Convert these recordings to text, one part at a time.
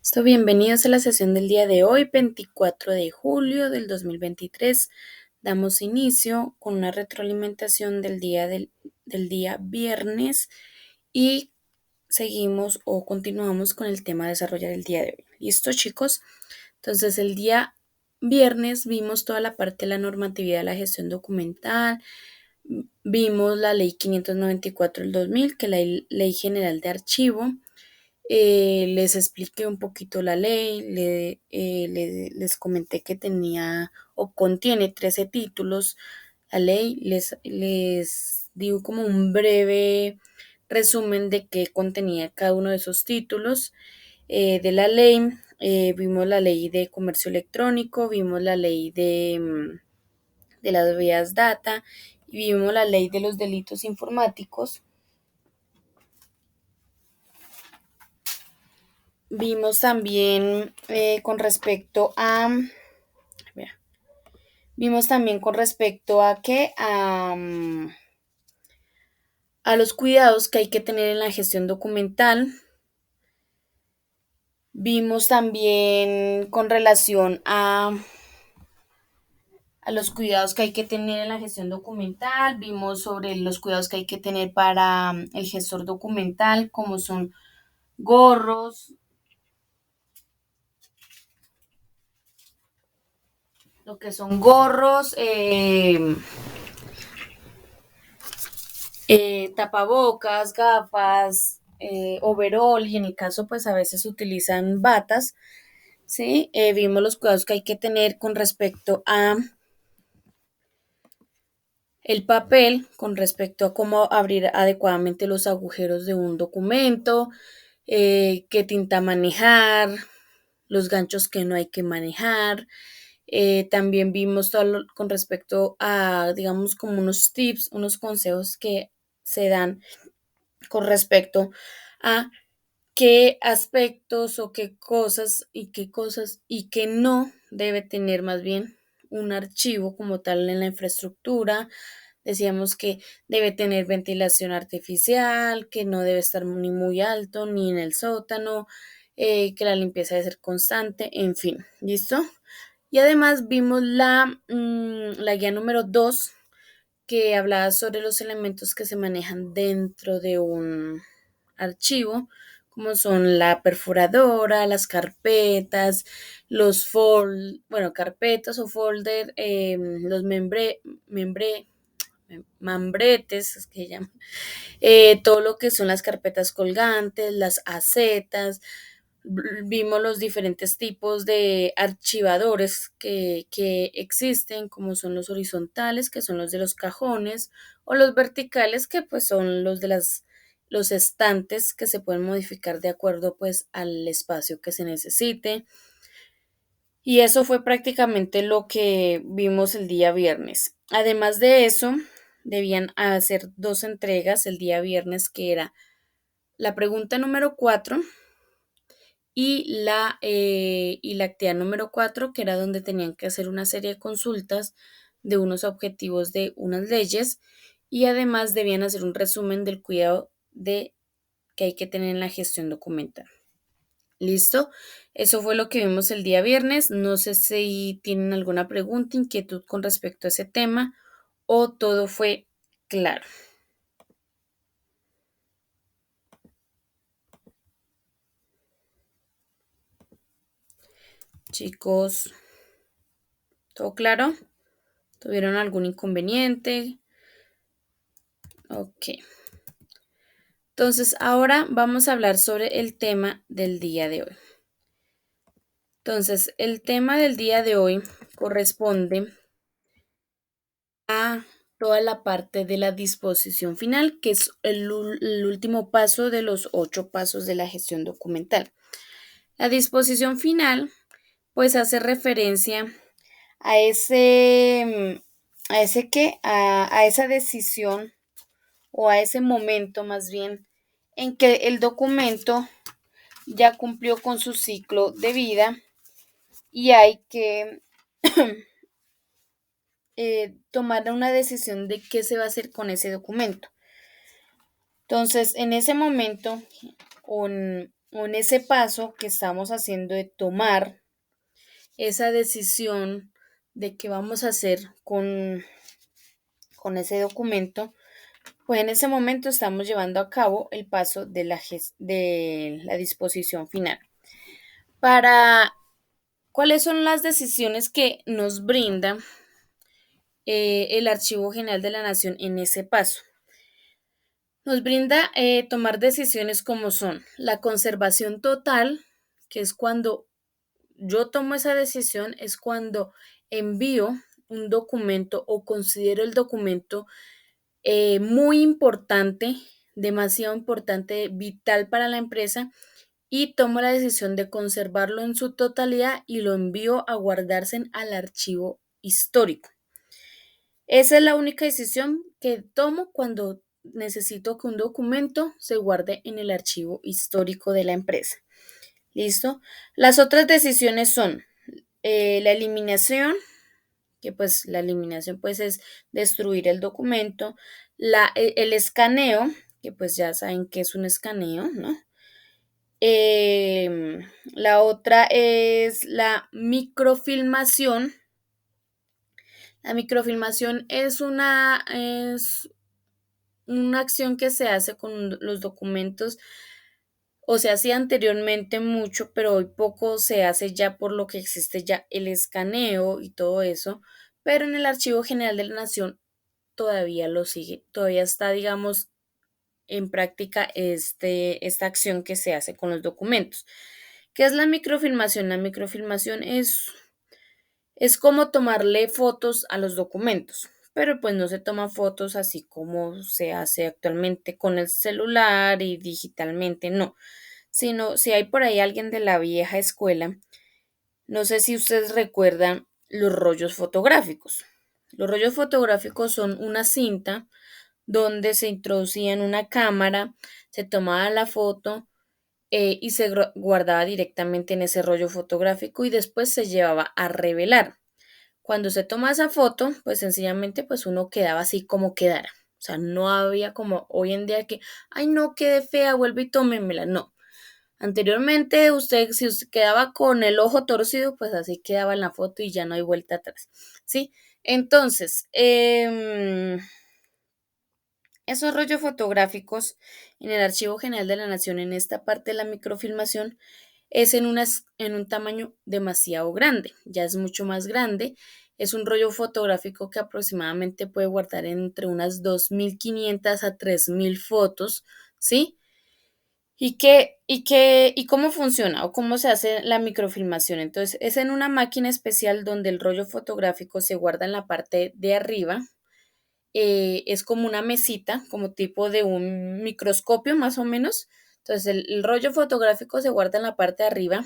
Bienvenidos a la sesión del día de hoy, 24 de julio del 2023. Damos inicio con una retroalimentación del día viernes y seguimos o continuamos con el tema a desarrollar el día de hoy. ¿Listo, chicos? Entonces, el día viernes vimos toda la parte de la normatividad de la gestión documental, vimos la ley 594 del 2000, que es la ley general de archivo. Les expliqué un poquito la ley, les comenté que tenía o contiene 13 títulos. La ley les digo como un breve resumen de qué contenía cada uno de esos títulos de la ley. Vimos la ley de comercio electrónico, vimos la ley de las vías data y vimos la ley de los delitos informáticos. Vimos también con respecto a, vimos también con respecto a que a los cuidados que hay que tener en la gestión documental. Vimos también con relación a los cuidados que hay que tener en la gestión documental. Vimos sobre los cuidados que hay que tener para el gestor documental, como son gorros, lo que son gorros, tapabocas, gafas, overall, y en el caso pues a veces utilizan batas, ¿sí? Vimos los cuidados que hay que tener con respecto a el papel, con respecto a cómo abrir adecuadamente los agujeros de un documento, qué tinta manejar, los ganchos que no hay que manejar. También vimos todo con respecto a, digamos, como unos tips, unos consejos que se dan con respecto a qué aspectos o qué cosas y qué no debe tener más bien un archivo como tal en la infraestructura. Decíamos que debe tener ventilación artificial, que no debe estar ni muy alto ni en el sótano, que la limpieza debe ser constante, en fin, ¿listo? Y además vimos la guía número 2 que hablaba sobre los elementos que se manejan dentro de un archivo, como son la perforadora, las carpetas, carpetas o folder, los mambretes, es que llaman, todo lo que son las carpetas colgantes, las acetas. Vimos los diferentes tipos de archivadores que existen, como son los horizontales, que son los de los cajones, o los verticales, que pues son los estantes que se pueden modificar de acuerdo pues al espacio que se necesite. Y eso fue prácticamente lo que vimos el día viernes. Además de eso, debían hacer 2 entregas el día viernes, que era la pregunta número 4 y la actividad número 4, que era donde tenían que hacer una serie de consultas de unos objetivos de unas leyes, y además debían hacer un resumen del cuidado que hay que tener en la gestión documental. ¿Listo? Eso fue lo que vimos el día viernes. No sé si tienen alguna pregunta, inquietud con respecto a ese tema, o todo fue claro. Chicos, ¿todo claro? ¿Tuvieron algún inconveniente? Ok. Entonces, ahora vamos a hablar sobre el tema del día de hoy. Entonces, el tema del día de hoy corresponde a toda la parte de la disposición final, que es el último paso de los 8 pasos de la gestión documental. La disposición final, pues, hace referencia a a esa decisión, o a ese momento más bien, en que el documento ya cumplió con su ciclo de vida y hay que tomar una decisión de qué se va a hacer con ese documento. Entonces, en ese momento, o en ese paso que estamos haciendo de tomar esa decisión de qué vamos a hacer con ese documento, pues en ese momento estamos llevando a cabo el paso de de la disposición final. Para ¿Cuáles son las decisiones que nos brinda el Archivo General de la Nación en ese paso? Nos brinda tomar decisiones como son la conservación total, que es cuando yo tomo esa decisión, es cuando envío un documento o considero el documento muy importante, demasiado importante, vital para la empresa y tomo la decisión de conservarlo en su totalidad y lo envío a guardarse al archivo histórico. Esa es la única decisión que tomo cuando necesito que un documento se guarde en el archivo histórico de la empresa. ¿Listo? Las otras decisiones son la eliminación, que pues la eliminación pues es destruir el documento, el escaneo, que pues ya saben que es un escaneo, ¿no? La otra es la microfilmación. La microfilmación es una acción que se hace con los documentos o se hacía anteriormente mucho, pero hoy poco se hace ya por lo que existe ya el escaneo y todo eso, pero en el Archivo General de la Nación todavía lo sigue, todavía está, digamos, en práctica esta acción que se hace con los documentos. ¿Qué es la microfilmación? La microfilmación es como tomarle fotos a los documentos, pero pues no se toman fotos así como se hace actualmente con el celular y digitalmente, no, sino si hay por ahí alguien de la vieja escuela, no sé si ustedes recuerdan los rollos fotográficos. Los rollos fotográficos son una cinta donde se introducía en una cámara, se tomaba la foto y se guardaba directamente en ese rollo fotográfico y después se llevaba a revelar. Cuando se toma esa foto, pues sencillamente pues uno quedaba así como quedara. O sea, no había como hoy en día que, ay no, quede fea, vuelve y tómemela. No. Anteriormente usted, si usted quedaba con el ojo torcido, pues así quedaba en la foto y ya no hay vuelta atrás. ¿Sí? Entonces, esos rollos fotográficos en el Archivo General de la Nación, en esta parte de la microfilmación, es en un tamaño demasiado grande, ya es mucho más grande. Es un rollo fotográfico que aproximadamente puede guardar entre unas 2.500 a 3.000 fotos, ¿sí? ¿Y cómo funciona o cómo se hace la microfilmación? Entonces, es en una máquina especial donde el rollo fotográfico se guarda en la parte de arriba. Es como una mesita, como tipo de un microscopio más o menos. Entonces el rollo fotográfico se guarda en la parte de arriba,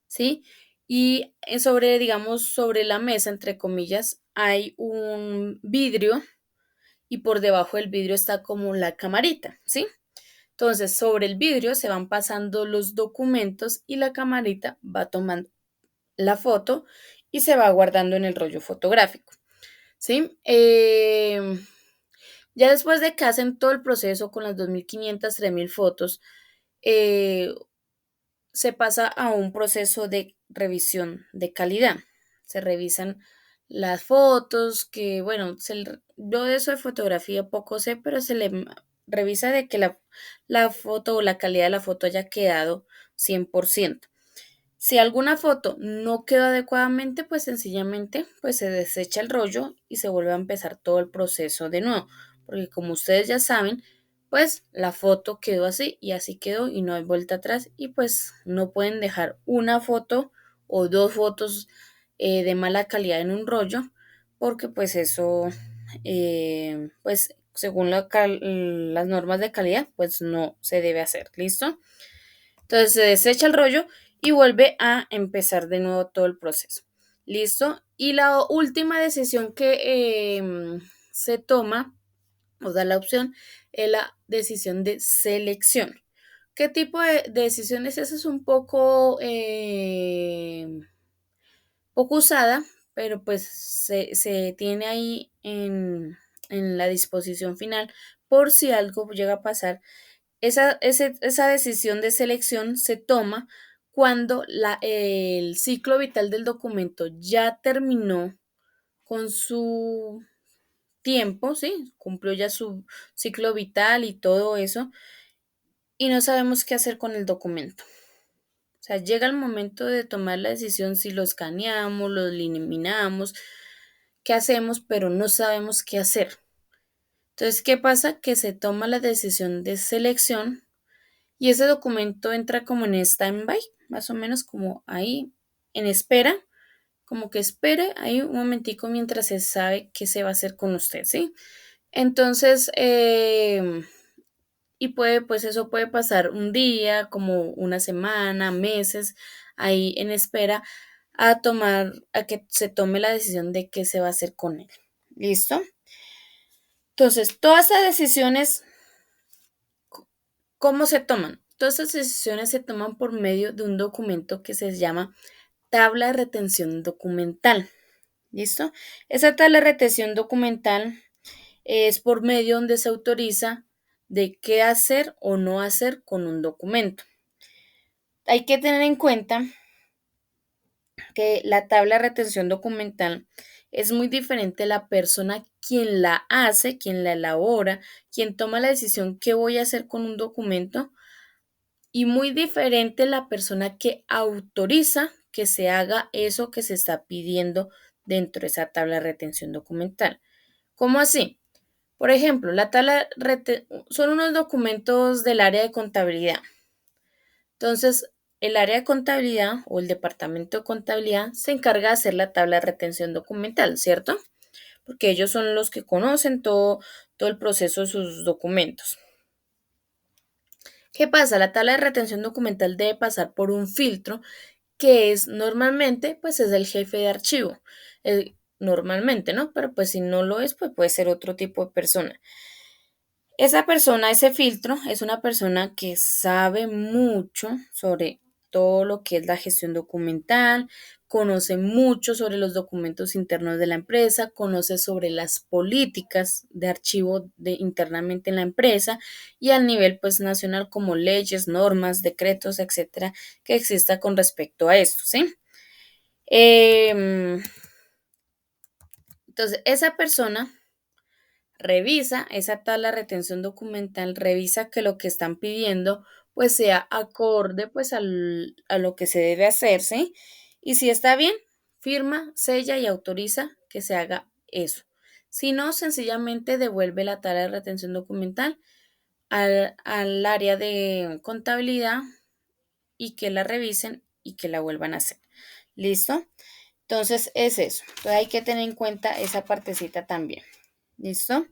¿sí? Y sobre, digamos, sobre la mesa, entre comillas, hay un vidrio y por debajo del vidrio está como la camarita, ¿sí? Entonces sobre el vidrio se van pasando los documentos y la camarita va tomando la foto y se va guardando en el rollo fotográfico, ¿sí? Ya después de que hacen todo el proceso con las 2.500, 3.000 fotos, eh, se pasa a un proceso de revisión de calidad. Se revisan las fotos, que bueno, yo de eso de fotografía poco sé, pero se le revisa de que la foto o la calidad de la foto haya quedado 100%. Si alguna foto no quedó adecuadamente, pues sencillamente pues se desecha el rollo y se vuelve a empezar todo el proceso de nuevo, porque como ustedes ya saben, pues la foto quedó así y así quedó y no hay vuelta atrás y pues no pueden dejar una foto o dos fotos de mala calidad en un rollo, porque pues eso, pues según las normas de calidad, pues no se debe hacer, ¿listo? Entonces se desecha el rollo y vuelve a empezar de nuevo todo el proceso. ¿Listo? Y la última decisión que se toma o da la opción es la decisión de selección. ¿Qué tipo de decisiones? Esa es un poco usada, pero pues se tiene ahí en la disposición final por si algo llega a pasar esa decisión de selección se toma cuando el ciclo vital del documento ya terminó con su tiempo, ¿sí? Cumplió ya su ciclo vital y todo eso, y no sabemos qué hacer con el documento. O sea, llega el momento de tomar la decisión si lo escaneamos, lo eliminamos, qué hacemos, pero no sabemos qué hacer. Entonces, ¿qué pasa? Que se toma la decisión de selección y ese documento entra como en stand-by, más o menos como ahí en espera, como que espere ahí un momentico mientras se sabe qué se va a hacer con usted, ¿sí? Entonces, y pues eso puede pasar un día, como una semana, meses, ahí en espera a que se tome la decisión de qué se va a hacer con él. ¿Listo? Entonces, todas esas decisiones, ¿cómo se toman? Todas esas decisiones se toman por medio de un documento que se llama tabla de retención documental. ¿Listo? Esa tabla de retención documental es por medio donde se autoriza de qué hacer o no hacer con un documento. Hay que tener en cuenta que la tabla de retención documental es muy diferente a la persona quien la hace, quien la elabora, quien toma la decisión qué voy a hacer con un documento y muy diferente la persona que autoriza que se haga eso que se está pidiendo dentro de esa tabla de retención documental. ¿Cómo así? Por ejemplo, son unos documentos del área de contabilidad. Entonces, el área de contabilidad o el departamento de contabilidad se encarga de hacer la tabla de retención documental, ¿cierto? Porque ellos son los que conocen todo el proceso de sus documentos. ¿Qué pasa? La tabla de retención documental debe pasar por un filtro que es normalmente, pues es el jefe de archivo. Normalmente, ¿no? Pero pues si no lo es, pues puede ser otro tipo de persona. Esa persona, ese filtro, es una persona que sabe mucho sobre todo lo que es la gestión documental, conoce mucho sobre los documentos internos de la empresa, conoce sobre las políticas de archivo internamente en la empresa y a nivel pues nacional como leyes, normas, decretos, etcétera, que exista con respecto a esto, ¿sí? Em, entonces, esa persona revisa esa tabla de retención documental, revisa que lo que están pidiendo pues sea acorde pues a lo que se debe hacerse y si está bien, firma, sella y autoriza que se haga eso. Si no, sencillamente devuelve la tabla de retención documental al área de contabilidad y que la revisen y que la vuelvan a hacer. ¿Listo? Entonces es eso. Entonces hay que tener en cuenta esa partecita también. ¿Listo?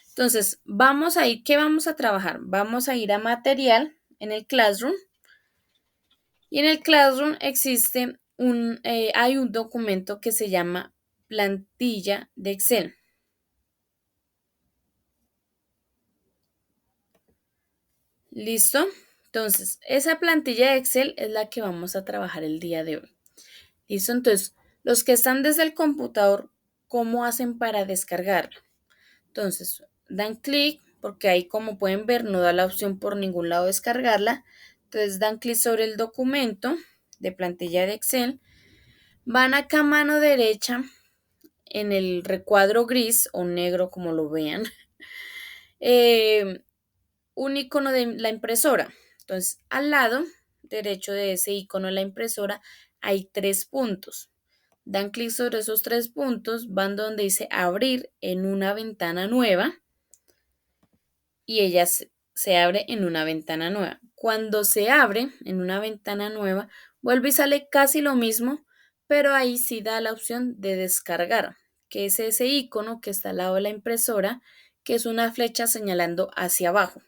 Entonces, vamos a ir, ¿qué vamos a trabajar? Vamos a ir a material en el Classroom y en el Classroom hay un documento que se llama plantilla de Excel. ¿Listo? Entonces, esa plantilla de Excel es la que vamos a trabajar el día de hoy. ¿Listo? Entonces, los que están desde el computador, ¿cómo hacen para descargarla? Entonces, dan clic, porque ahí como pueden ver no da la opción por ningún lado descargarla. Entonces dan clic sobre el documento de plantilla de Excel. Van acá a mano derecha en el recuadro gris o negro como lo vean. Un icono de la impresora. Entonces al lado derecho de ese icono de la impresora hay tres puntos. Dan clic sobre esos tres puntos, van donde dice abrir en una ventana nueva y ella se abre en una ventana nueva. Cuando se abre en una ventana nueva, vuelve y sale casi lo mismo, pero ahí sí da la opción de descargar, que es ese icono que está al lado de la impresora, que es una flecha señalando hacia abajo.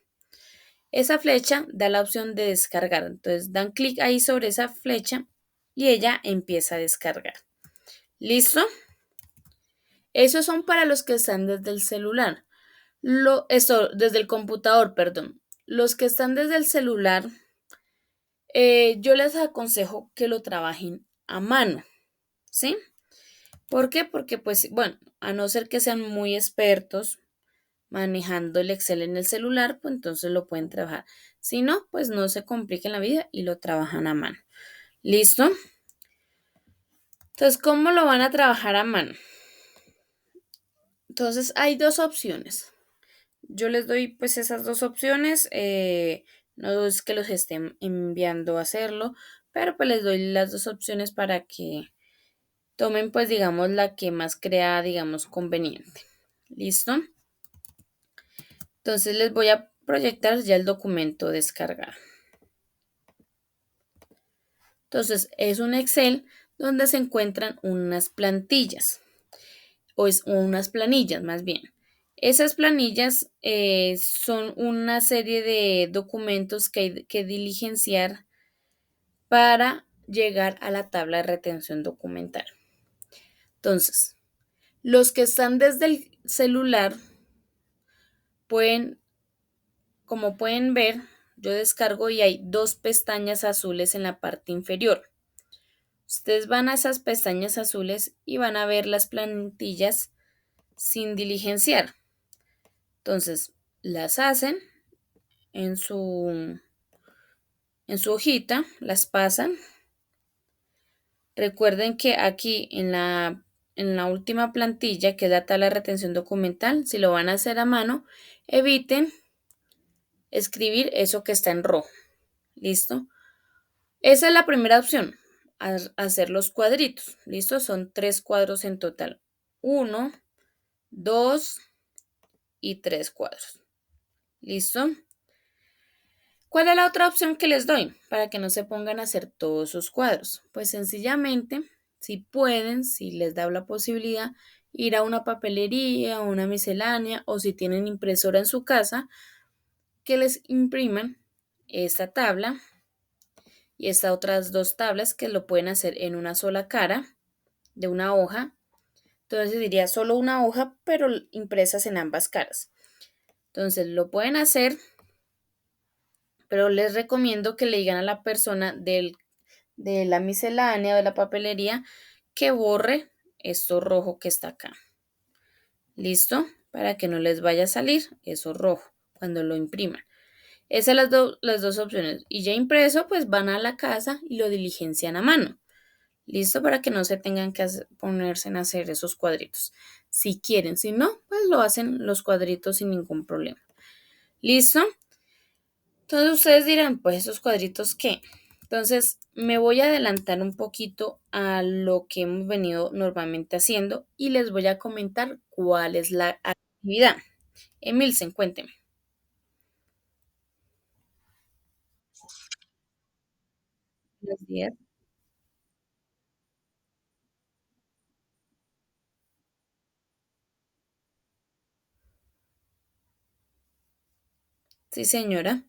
Esa flecha da la opción de descargar. Entonces dan clic ahí sobre esa flecha y ella empieza a descargar. ¿Listo? Esos son para los que están desde el celular. Desde el computador, perdón. Los que están desde el celular, yo les aconsejo que lo trabajen a mano, ¿sí? ¿Por qué? Porque, pues, bueno, a no ser que sean muy expertos, manejando el Excel en el celular, pues entonces lo pueden trabajar. Si no, pues no se compliquen la vida y lo trabajan a mano. ¿Listo? Entonces, ¿cómo lo van a trabajar a mano? Entonces, hay dos opciones. Yo les doy pues esas dos opciones. No es que los estén enviando a hacerlo, pero pues les doy las dos opciones para que tomen pues digamos la que más crea digamos conveniente. ¿Listo? Entonces les voy a proyectar ya el documento descargado. Entonces es un Excel donde se encuentran unas plantillas o unas planillas más bien. Esas planillas son una serie de documentos que hay que diligenciar para llegar a la tabla de retención documental. Entonces, los que están desde el celular pueden, como pueden ver, yo descargo y hay dos pestañas azules en la parte inferior. Ustedes van a esas pestañas azules y van a ver las plantillas sin diligenciar. Entonces, las hacen en su hojita, las pasan. Recuerden que aquí en la última plantilla, que es la tabla de retención documental, si lo van a hacer a mano, eviten escribir eso que está en rojo. ¿Listo? Esa es la primera opción, hacer los cuadritos. ¿Listo? Son 3 cuadros en total. Uno, dos y 3 cuadros. ¿Listo? ¿Cuál es la otra opción que les doy para que no se pongan a hacer todos sus cuadros? Pues sencillamente, si pueden, si les da la posibilidad, ir a una papelería, a una miscelánea o si tienen impresora en su casa, que les impriman esta tabla y estas otras dos tablas que lo pueden hacer en una sola cara de una hoja. Entonces diría solo una hoja, pero impresas en ambas caras. Entonces lo pueden hacer, pero les recomiendo que le digan a la persona de la miscelánea o de la papelería que borre esto rojo que está acá. ¿Listo? Para que no les vaya a salir eso rojo cuando lo impriman. Esas son las dos opciones. Y ya impreso, pues van a la casa y lo diligencian a mano. ¿Listo? Para que no se tengan que ponerse en hacer esos cuadritos. Si quieren, si no, pues lo hacen los cuadritos sin ningún problema. ¿Listo? Entonces ustedes dirán, pues esos cuadritos, ¿qué? Entonces me voy a adelantar un poquito a lo que hemos venido normalmente haciendo y les voy a comentar cuál es la actividad. Emilsen, cuénteme. Buenos días. Sí, señora.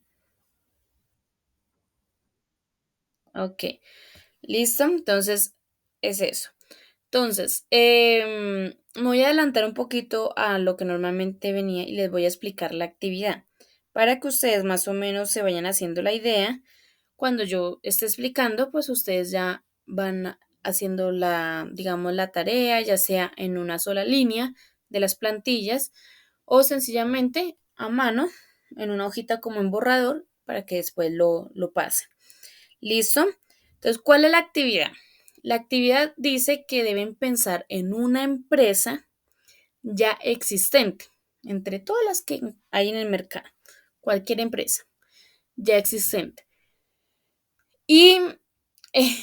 Ok. ¿Listo? Entonces es eso. Entonces, me voy a adelantar un poquito a lo que normalmente venía y les voy a explicar la actividad para que ustedes más o menos se vayan haciendo la idea. Cuando yo esté explicando, pues ustedes ya van haciendo digamos, la tarea, ya sea en una sola línea de las plantillas o sencillamente a mano en una hojita como en borrador para que después lo pasen. ¿Listo? Entonces, ¿cuál es la actividad? La actividad dice que deben pensar en una empresa ya existente, entre todas las que hay en el mercado, cualquier empresa ya existente. Y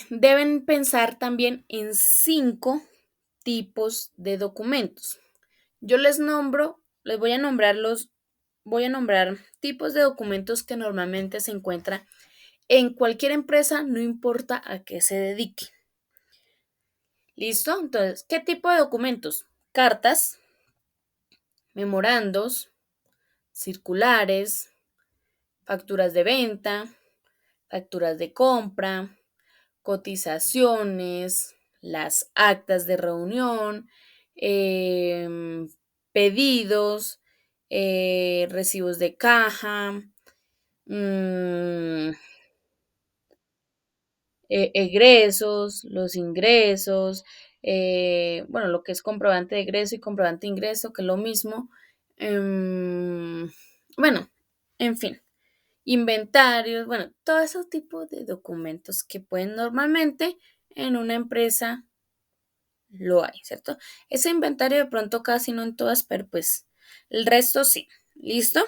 deben pensar también en 5 tipos de documentos. Yo les voy a nombrar tipos de documentos que normalmente se encuentran en cualquier empresa, no importa a qué se dedique. ¿Listo? Entonces, ¿qué tipo de documentos? Cartas, memorandos, circulares, facturas de venta, facturas de compra, cotizaciones, las actas de reunión, pedidos, recibos de caja, mm, egresos, los ingresos, bueno, lo que es comprobante de egreso y comprobante de ingreso, que es lo mismo. em, bueno, en fin, inventarios, bueno, todo ese tipo de documentos que pueden normalmente en una empresa lo hay, ¿cierto? Ese inventario de pronto casi no en todas, pero pues el resto sí. ¿Listo?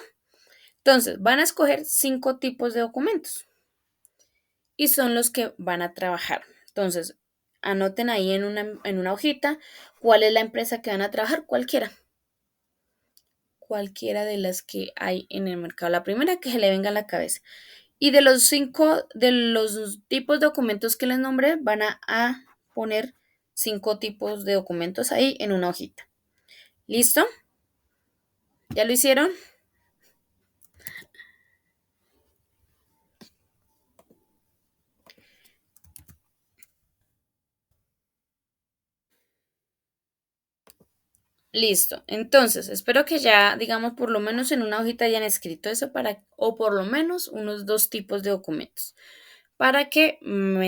Entonces, van a escoger 5 tipos de documentos y son los que van a trabajar. Entonces, anoten ahí en una hojita cuál es la empresa que van a trabajar, cualquiera de las que hay en el mercado. La primera que se le venga a la cabeza. Y de los tipos de documentos que les nombré, van a poner 5 tipos de documentos ahí en una hojita. ¿Listo? ¿Ya lo hicieron? Listo. Entonces, espero que ya, digamos, por lo menos en una hojita hayan escrito eso o por lo menos unos 2 tipos de documentos, para que me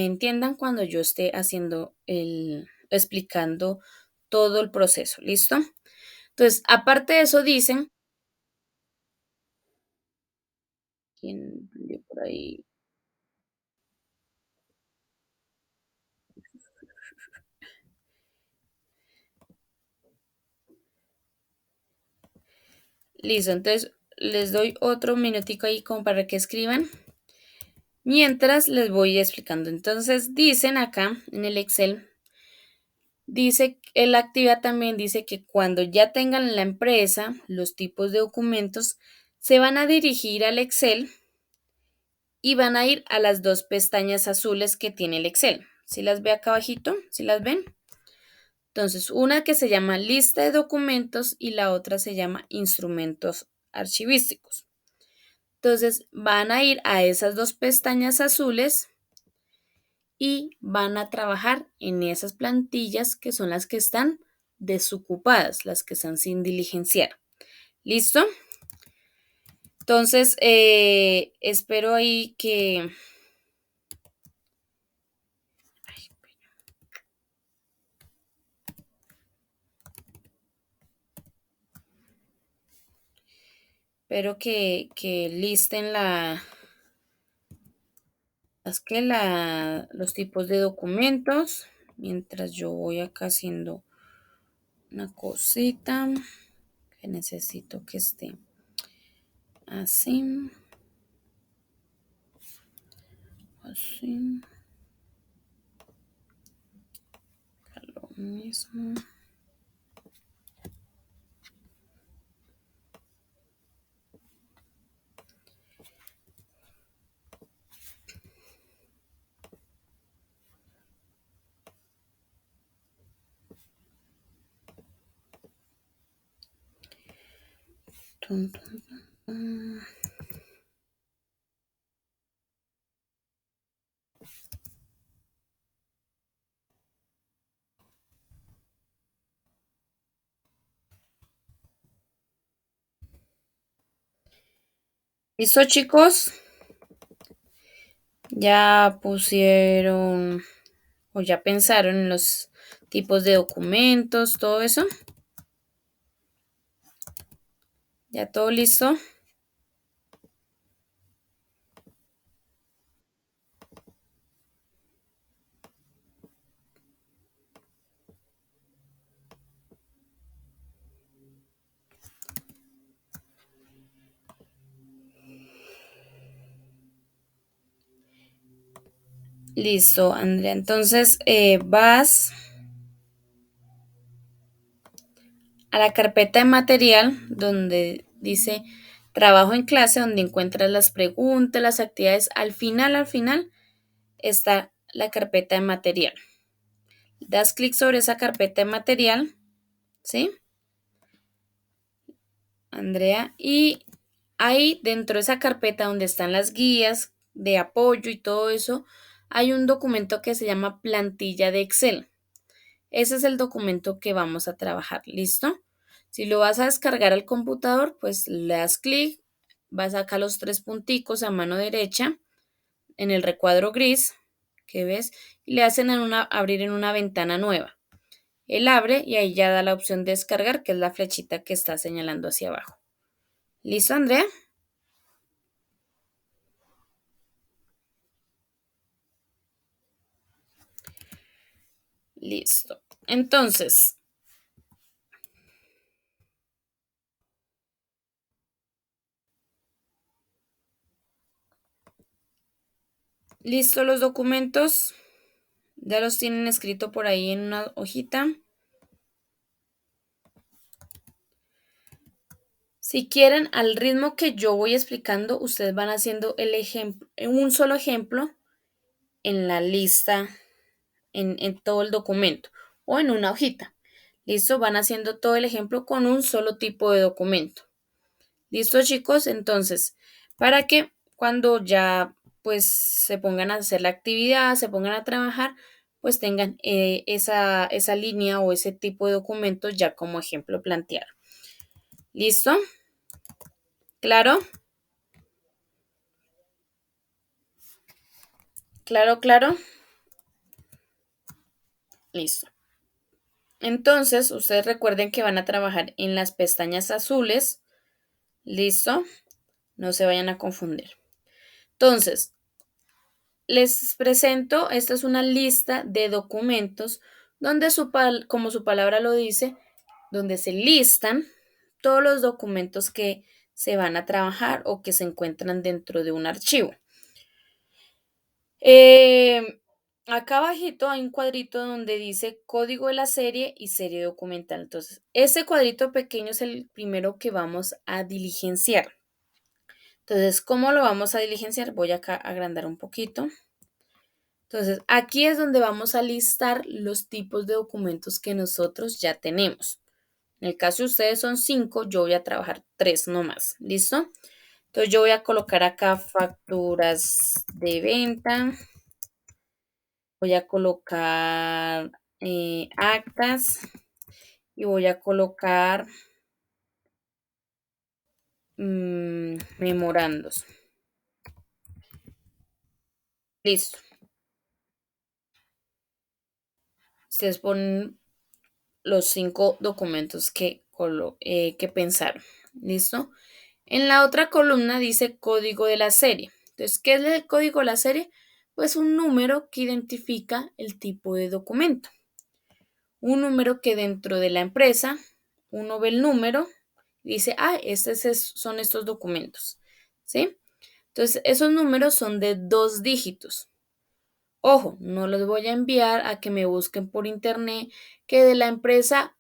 entiendan cuando yo esté explicando todo el proceso. ¿Listo? Entonces, aparte de eso, dicen, ¿quién vio por ahí? Listo. Entonces, les doy otro minutico ahí como para que escriban. Mientras les voy explicando. Entonces, dicen acá en el Excel. Dice, la actividad también dice que cuando ya tengan en la empresa los tipos de documentos, se van a dirigir al Excel y van a ir a las 2 pestañas azules que tiene el Excel. ¿Si las ve acá abajito? ¿Si las ven? Entonces, una que se llama lista de documentos y la otra se llama instrumentos archivísticos. Entonces, van a ir a esas 2 pestañas azules y van a trabajar en esas plantillas que son las que están desocupadas, las que están sin diligenciar. ¿Listo? Entonces, espero ahí que listen los tipos de documentos mientras yo voy acá haciendo una cosita que necesito que esté así, así, lo mismo. Tun, tun, tun. ¿Listo, chicos? Ya pusieron o ya pensaron en los tipos de documentos, todo eso. ¿Ya todo listo? Listo, Andrea. Entonces vas a la carpeta de material donde dice trabajo en clase, donde encuentras las preguntas, las actividades. Al final está la carpeta de material. Das clic sobre esa carpeta de material, ¿sí? Andrea, y ahí dentro de esa carpeta donde están las guías de apoyo y todo eso, hay un documento que se llama plantilla de Excel. Ese es el documento que vamos a trabajar, ¿listo? Si lo vas a descargar al computador, pues le das clic, vas acá a los 3 punticos a mano derecha en el recuadro gris que ves y le hacen abrir en una ventana nueva. él abre y ahí ya da la opción de descargar, que es la flechita que está señalando hacia abajo. ¿Listo, Andrea? Listo. Entonces, listo los documentos. Ya los tienen escrito por ahí en una hojita. Si quieren, al ritmo que yo voy explicando, ustedes van haciendo el ejemplo, un solo ejemplo en la lista, en todo el documento o en una hojita. ¿Listo? Van haciendo todo el ejemplo con un solo tipo de documento. ¿Listo, chicos? Entonces, para que cuando ya pues se pongan a hacer la actividad, se pongan a trabajar, pues tengan esa línea o ese tipo de documentos ya como ejemplo planteado. ¿Listo? ¿Claro? ¿Claro, claro? Listo. Entonces, ustedes recuerden que van a trabajar en las pestañas azules. ¿Listo? No se vayan a confundir. Entonces, les presento, esta es una lista de documentos donde como su palabra lo dice, donde se listan todos los documentos que se van a trabajar o que se encuentran dentro de un archivo. Eh, Acá abajito hay un cuadrito donde dice código de la serie y serie documental. Entonces, ese cuadrito pequeño es el primero que vamos a diligenciar. Entonces, ¿cómo lo vamos a diligenciar? Voy acá a agrandar un poquito. Entonces, aquí es donde vamos a listar los tipos de documentos que nosotros ya tenemos. En el caso de ustedes son 5, yo voy a trabajar 3 nomás. ¿Listo? Entonces, yo voy a colocar acá facturas de venta. Voy a colocar actas y voy a colocar memorandos. Listo. Ustedes ponen los 5 documentos que pensaron. ¿Listo? En la otra columna dice código de la serie. Entonces, ¿qué es el código de la serie? Pues un número que identifica el tipo de documento. Un número que dentro de la empresa uno ve el número y dice, son estos documentos. ¿Sí? Entonces, esos números son de 2 dígitos. Ojo, no los voy a enviar a que me busquen por internet que de la empresa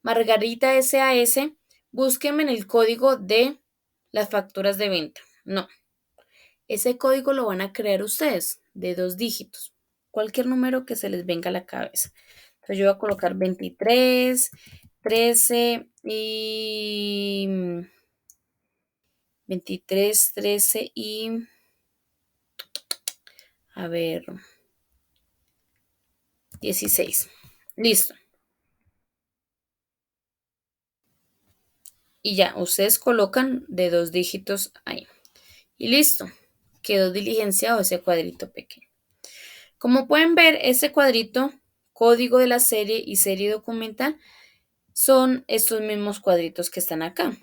Margarita SAS, búsquenme en el código de las facturas de venta. No, ese código lo van a crear ustedes de 2 dígitos. Cualquier número que se les venga a la cabeza. Entonces yo voy a colocar 23, 13 y 23, 13 y a ver, 16. Listo. Y ya, ustedes colocan de 2 dígitos ahí. Y listo. Quedó diligenciado ese cuadrito pequeño. Como pueden ver, ese cuadrito, código de la serie y serie documental, son estos mismos cuadritos que están acá.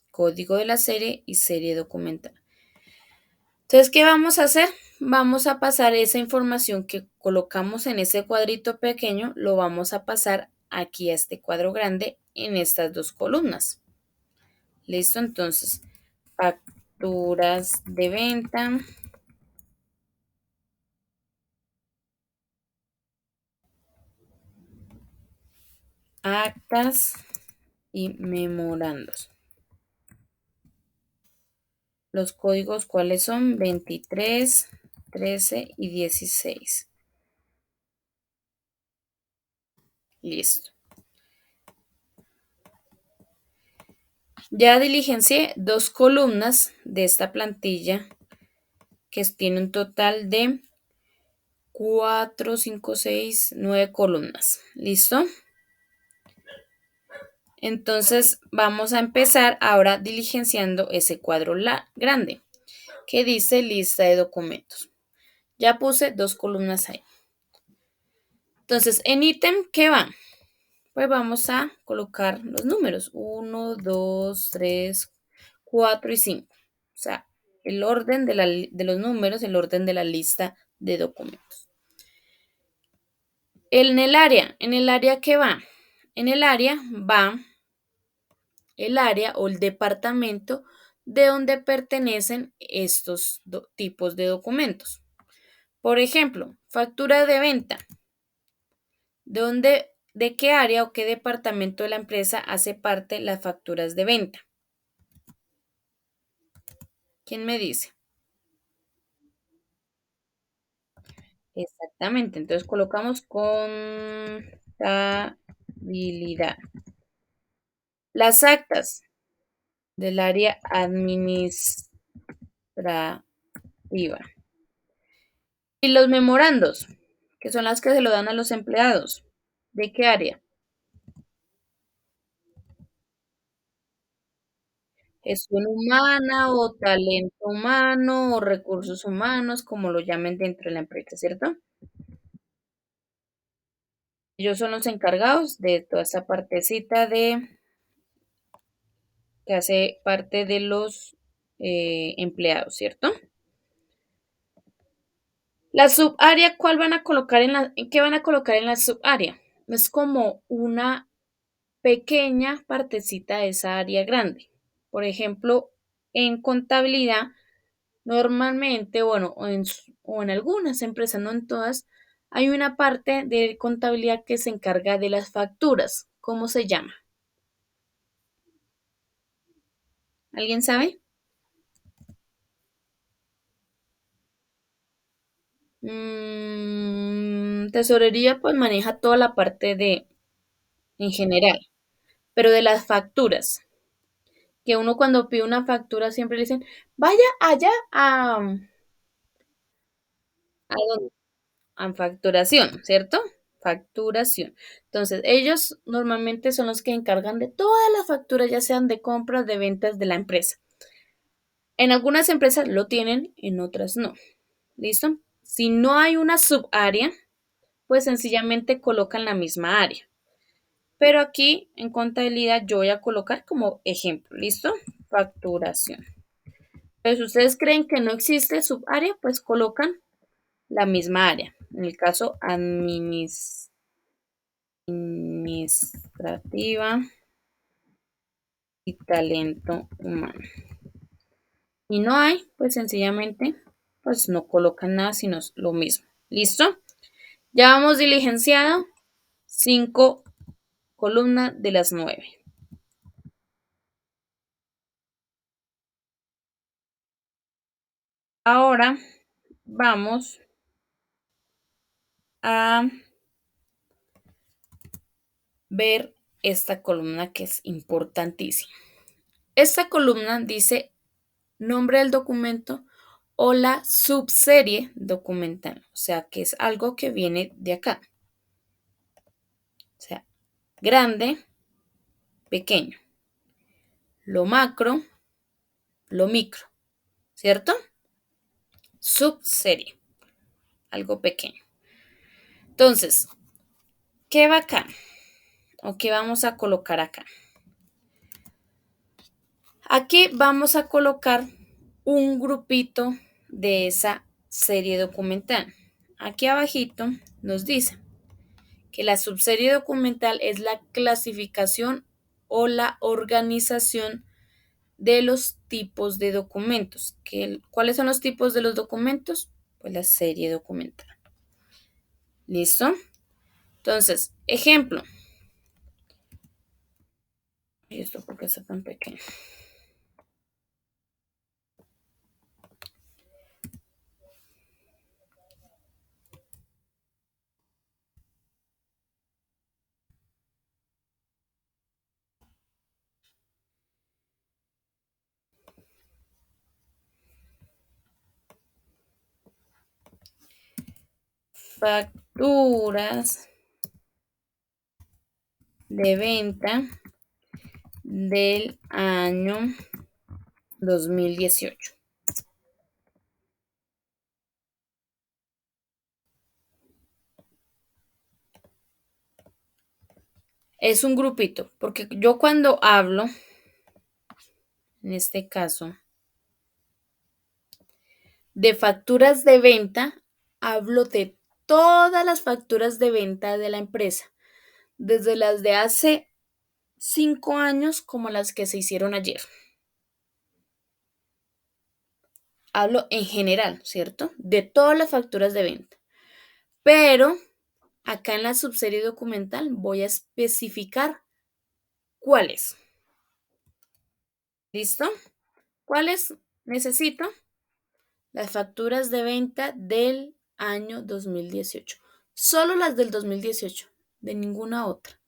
Código de la serie y serie documental. Entonces, ¿qué vamos a hacer? Vamos a pasar esa información que colocamos en ese cuadrito pequeño, lo vamos a pasar aquí a este cuadro grande en estas 2 columnas. ¿Listo? Entonces, facturas de venta. Actas y memorandos. Los códigos, ¿cuáles son? 23, 13 y 16. Listo. Ya diligencié 2 columnas de esta plantilla que tiene un total de 4, 5, 6, 9 columnas. ¿Listo? Entonces vamos a empezar ahora diligenciando ese cuadro grande que dice lista de documentos. Ya puse 2 columnas ahí. Entonces, en ítem, ¿qué va? Pues vamos a colocar los números, 1, 2, 3, 4 y 5. O sea, el orden de los números, el orden de la lista de documentos. En el área ¿qué va? En el área va el área o el departamento de donde pertenecen estos tipos de documentos. Por ejemplo, factura de venta. ¿De qué área o qué departamento de la empresa hace parte las facturas de venta? ¿Quién me dice? Exactamente, entonces colocamos contabilidad. Las actas del área administrativa. Y los memorandos, que son las que se lo dan a los empleados. ¿De qué área? Gestión humana o talento humano o recursos humanos, como lo llamen dentro de la empresa, ¿cierto? Ellos son los encargados de toda esa partecita que hace parte de los empleados, ¿cierto? La subárea, ¿cuál van a colocar en qué van a colocar en la subárea? Es como una pequeña partecita de esa área grande. Por ejemplo, en contabilidad, normalmente, bueno, o en algunas empresas, no en todas, hay una parte de contabilidad que se encarga de las facturas. ¿Cómo se llama? ¿Alguien sabe? Tesorería pues maneja toda la parte en general, pero de las facturas, que uno cuando pide una factura siempre le dicen, vaya allá a dónde, a facturación, ¿cierto? Facturación. Entonces, ellos normalmente son los que encargan de todas las facturas, ya sean de compras, de ventas de la empresa. En algunas empresas lo tienen, en otras no. ¿Listo? Si no hay una subárea, pues sencillamente colocan la misma área. Pero aquí en contabilidad yo voy a colocar como ejemplo, ¿listo? Facturación. Entonces, si ustedes creen que no existe subárea, pues colocan la misma área. En el caso administrativa y talento humano. Y no hay, pues sencillamente, pues no colocan nada, sino lo mismo. ¿Listo? Ya vamos diligenciado 5 columnas de las 9. Ahora vamos a ver esta columna que es importantísima. Esta columna dice nombre del documento o la subserie documental, o sea que es algo que viene de acá. O sea, grande, pequeño. Lo macro, lo micro, ¿cierto? Subserie, algo pequeño. Entonces, ¿qué va acá? ¿O qué vamos a colocar acá? Aquí vamos a colocar un grupito de esa serie documental. Aquí abajito nos dice que la subserie documental es la clasificación o la organización de los tipos de documentos. ¿Cuáles son los tipos de los documentos? Pues la serie documental. ¿Listo? Entonces, ejemplo. ¿Y esto por qué está tan pequeño? Facturas de venta del año 2018. Es un grupito, porque yo cuando hablo, en este caso, de facturas de venta, hablo de todas las facturas de venta de la empresa, desde las de hace 5 años como las que se hicieron ayer. Hablo en general, ¿cierto? De todas las facturas de venta. Pero acá en la subserie documental voy a especificar cuáles. ¿Listo? ¿Cuáles necesito? Las facturas de venta del año 2018. Solo las del 2018, de ninguna otra.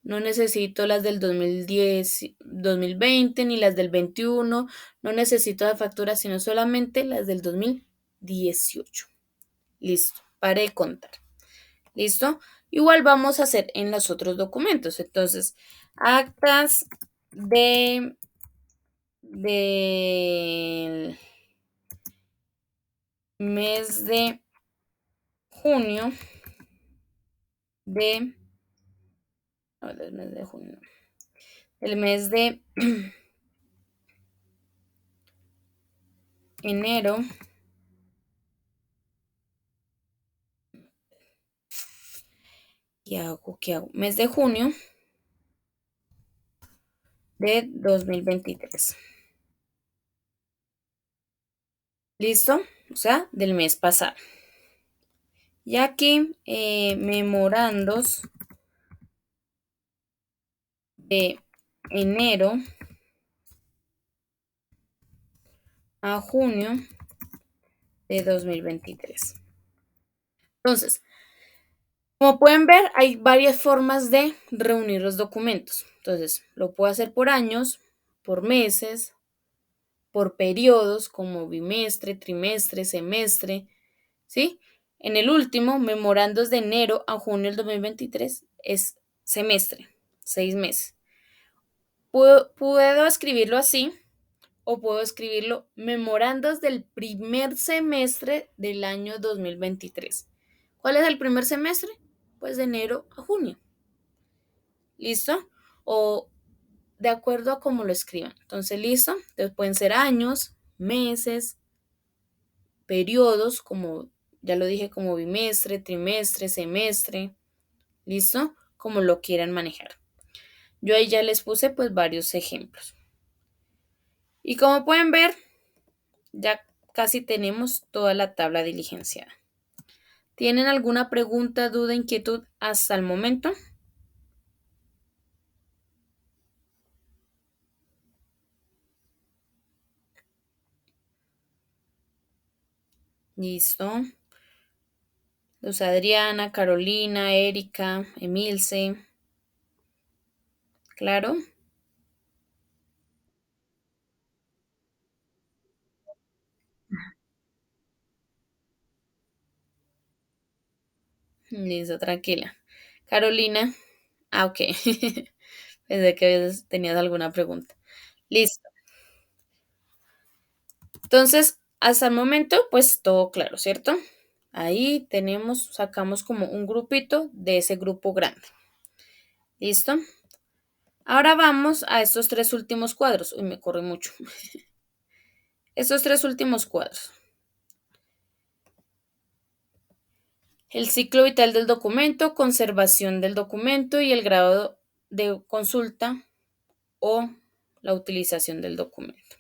No necesito las del 2010, 2020 ni las del 21. No necesito las facturas, sino solamente las del 2018. Listo, pare de contar. ¿Listo? Igual vamos a hacer en los otros documentos. Entonces, actas del mes de junio de, a ver, el mes de junio, no, el mes de enero, ¿qué hago? ¿Qué hago? Mes de junio de 2023. ¿Listo? O sea, del mes pasado. Y aquí, memorandos de enero a junio de 2023. Entonces, como pueden ver, hay varias formas de reunir los documentos. Entonces, lo puedo hacer por años, por meses, por periodos como bimestre, trimestre, semestre, ¿sí? En el último, memorandos de enero a junio del 2023, es semestre, 6 meses. Puedo escribirlo así o puedo escribirlo memorandos del primer semestre del año 2023. ¿Cuál es el primer semestre? Pues de enero a junio. ¿Listo? O de acuerdo a cómo lo escriban. Entonces, listo. Entonces pueden ser años, meses, periodos, como ya lo dije, como bimestre, trimestre, semestre. ¿Listo? Como lo quieran manejar. Yo ahí ya les puse pues varios ejemplos. Y como pueden ver, ya casi tenemos toda la tabla diligenciada. ¿Tienen alguna pregunta, duda, inquietud hasta el momento? Listo. Luz Adriana, Carolina, Erika, Emilce. ¿Claro? Listo, tranquila. Carolina. Ah, ok. Pensé que tenías alguna pregunta. Listo. Entonces, hasta el momento, pues todo claro, ¿cierto? Ahí sacamos como un grupito de ese grupo grande. ¿Listo? Ahora vamos a estos tres últimos cuadros. Uy, me corre mucho. Estos tres últimos cuadros. El ciclo vital del documento, conservación del documento y el grado de consulta o la utilización del documento.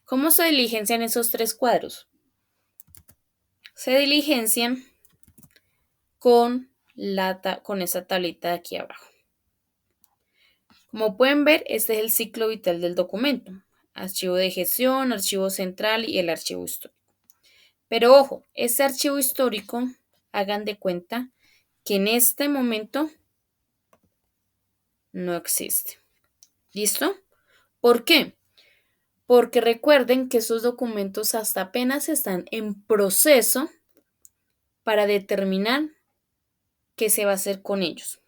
¿Cómo se diligencian esos tres cuadros? Se diligencian con esa tablita de aquí abajo. Como pueden ver, este es el ciclo vital del documento. Archivo de gestión, archivo central y el archivo histórico. Pero ojo, este archivo histórico, hagan de cuenta que en este momento no existe. ¿Listo? ¿Por qué? Porque recuerden que esos documentos hasta apenas están en proceso para determinar qué se va a hacer con ellos.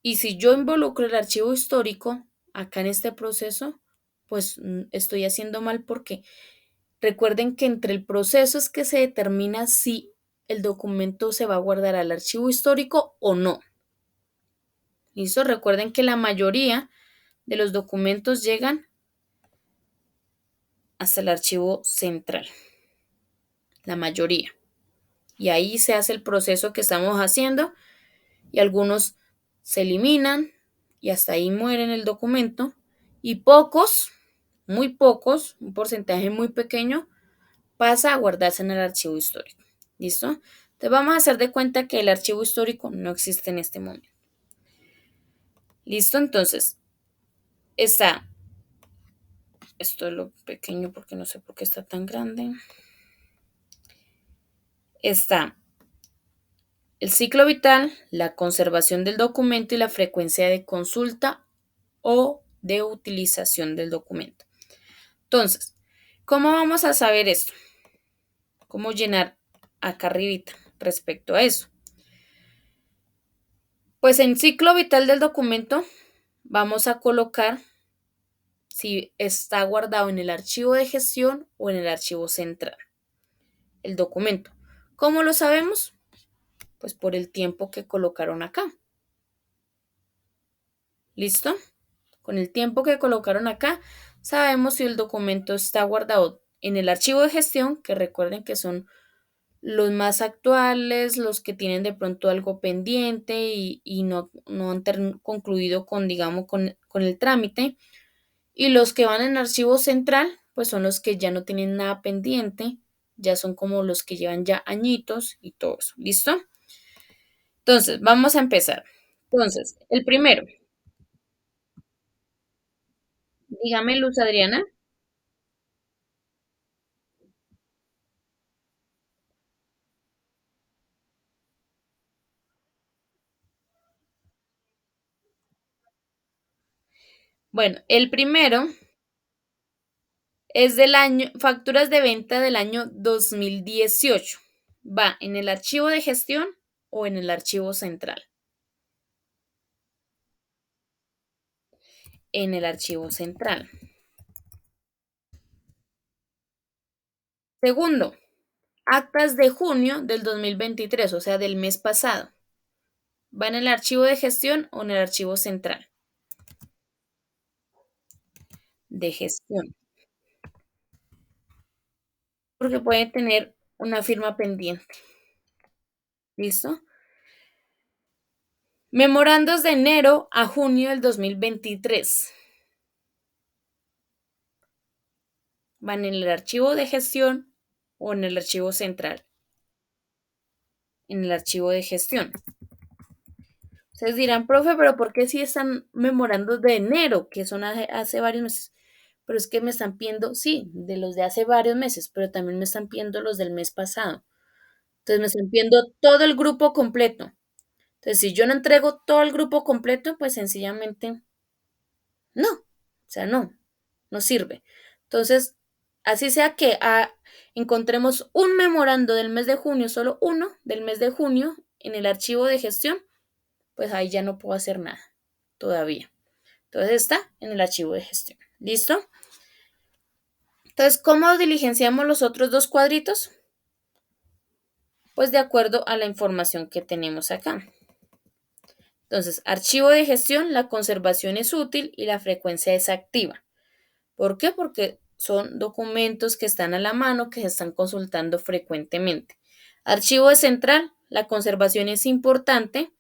Y si yo involucro el archivo histórico acá en este proceso, pues estoy haciendo mal porque recuerden que entre el proceso es que se determina si el documento se va a guardar al archivo histórico o no. ¿Listo? Recuerden que la mayoría de los documentos llegan hasta el archivo central, la mayoría. Y ahí se hace el proceso que estamos haciendo y algunos se eliminan y hasta ahí mueren el documento y pocos, muy pocos, un porcentaje muy pequeño pasa a guardarse en el archivo histórico. ¿Listo? Entonces vamos a hacer de cuenta que el archivo histórico no existe en este momento. ¿Listo? Entonces, está, esto es lo pequeño porque no sé por qué está tan grande. Está el ciclo vital, la conservación del documento y la frecuencia de consulta o de utilización del documento. Entonces, ¿cómo vamos a saber esto? ¿Cómo llenar acá arribita respecto a eso? Pues en ciclo vital del documento vamos a colocar si está guardado en el archivo de gestión o en el archivo central, el documento. ¿Cómo lo sabemos? Pues por el tiempo que colocaron acá. ¿Listo? Con el tiempo que colocaron acá, sabemos si el documento está guardado en el archivo de gestión, que recuerden que son los más actuales, los que tienen de pronto algo pendiente y no han concluido con, digamos, con el trámite. Y los que van en archivo central, pues son los que ya no tienen nada pendiente, ya son como los que llevan ya añitos y todo eso. ¿Listo? Entonces, vamos a empezar. Entonces, el primero, dígame, Luz Adriana. Bueno, el primero es del año, facturas de venta del año 2018. ¿Va en el archivo de gestión o en el archivo central? En el archivo central. Segundo, actas de junio del 2023, o sea, del mes pasado. ¿Va en el archivo de gestión o en el archivo central? De gestión. Porque puede tener una firma pendiente. ¿Listo? Memorandos de enero a junio del 2023. ¿Van en el archivo de gestión o en el archivo central? En el archivo de gestión. Ustedes dirán, profe, pero ¿por qué si están memorando de enero, que son hace varios meses? Pero es que me están pidiendo, sí, de los de hace varios meses, pero también me están pidiendo los del mes pasado. Entonces me están pidiendo todo el grupo completo. Entonces, si yo no entrego todo el grupo completo, pues sencillamente no. O sea, no, no sirve. Entonces, así sea que encontremos un memorando del mes de junio, solo uno del mes de junio en el archivo de gestión, pues ahí ya no puedo hacer nada todavía. Entonces está en el archivo de gestión. ¿Listo? Entonces, ¿cómo diligenciamos los otros dos cuadritos? Pues de acuerdo a la información que tenemos acá. Entonces, archivo de gestión, la conservación es útil y la frecuencia es activa. ¿Por qué? Porque son documentos que están a la mano, que se están consultando frecuentemente. Archivo de central, la conservación es importante,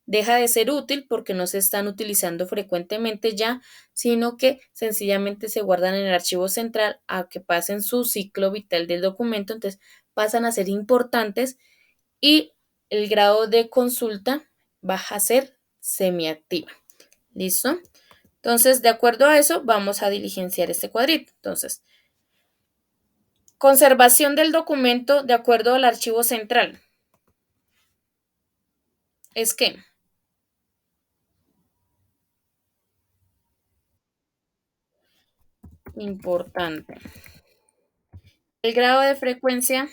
deja de ser útil porque no se están utilizando frecuentemente ya, sino que sencillamente se guardan en el archivo central a que pasen su ciclo vital del documento, entonces pasan a ser importantes y el grado de consulta baja a ser semiactiva. ¿Listo? Entonces, de acuerdo a eso, vamos a diligenciar este cuadrito. Entonces, conservación del documento de acuerdo al archivo central. Es que, importante, el grado de frecuencia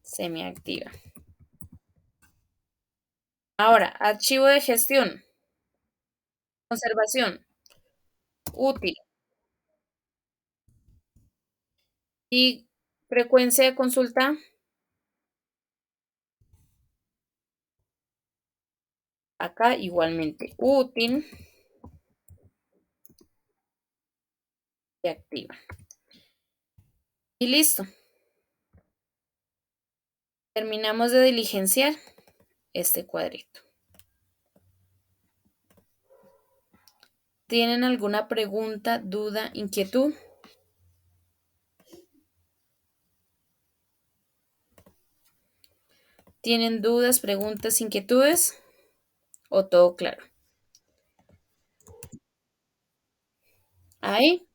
semiactiva. Ahora, archivo de gestión, conservación, útil y frecuencia de consulta acá igualmente útil y activa. Y listo. Terminamos de diligenciar este cuadrito. ¿Tienen alguna pregunta, duda, inquietud? ¿Tienen dudas, preguntas, inquietudes? ¿O todo claro? Ahí.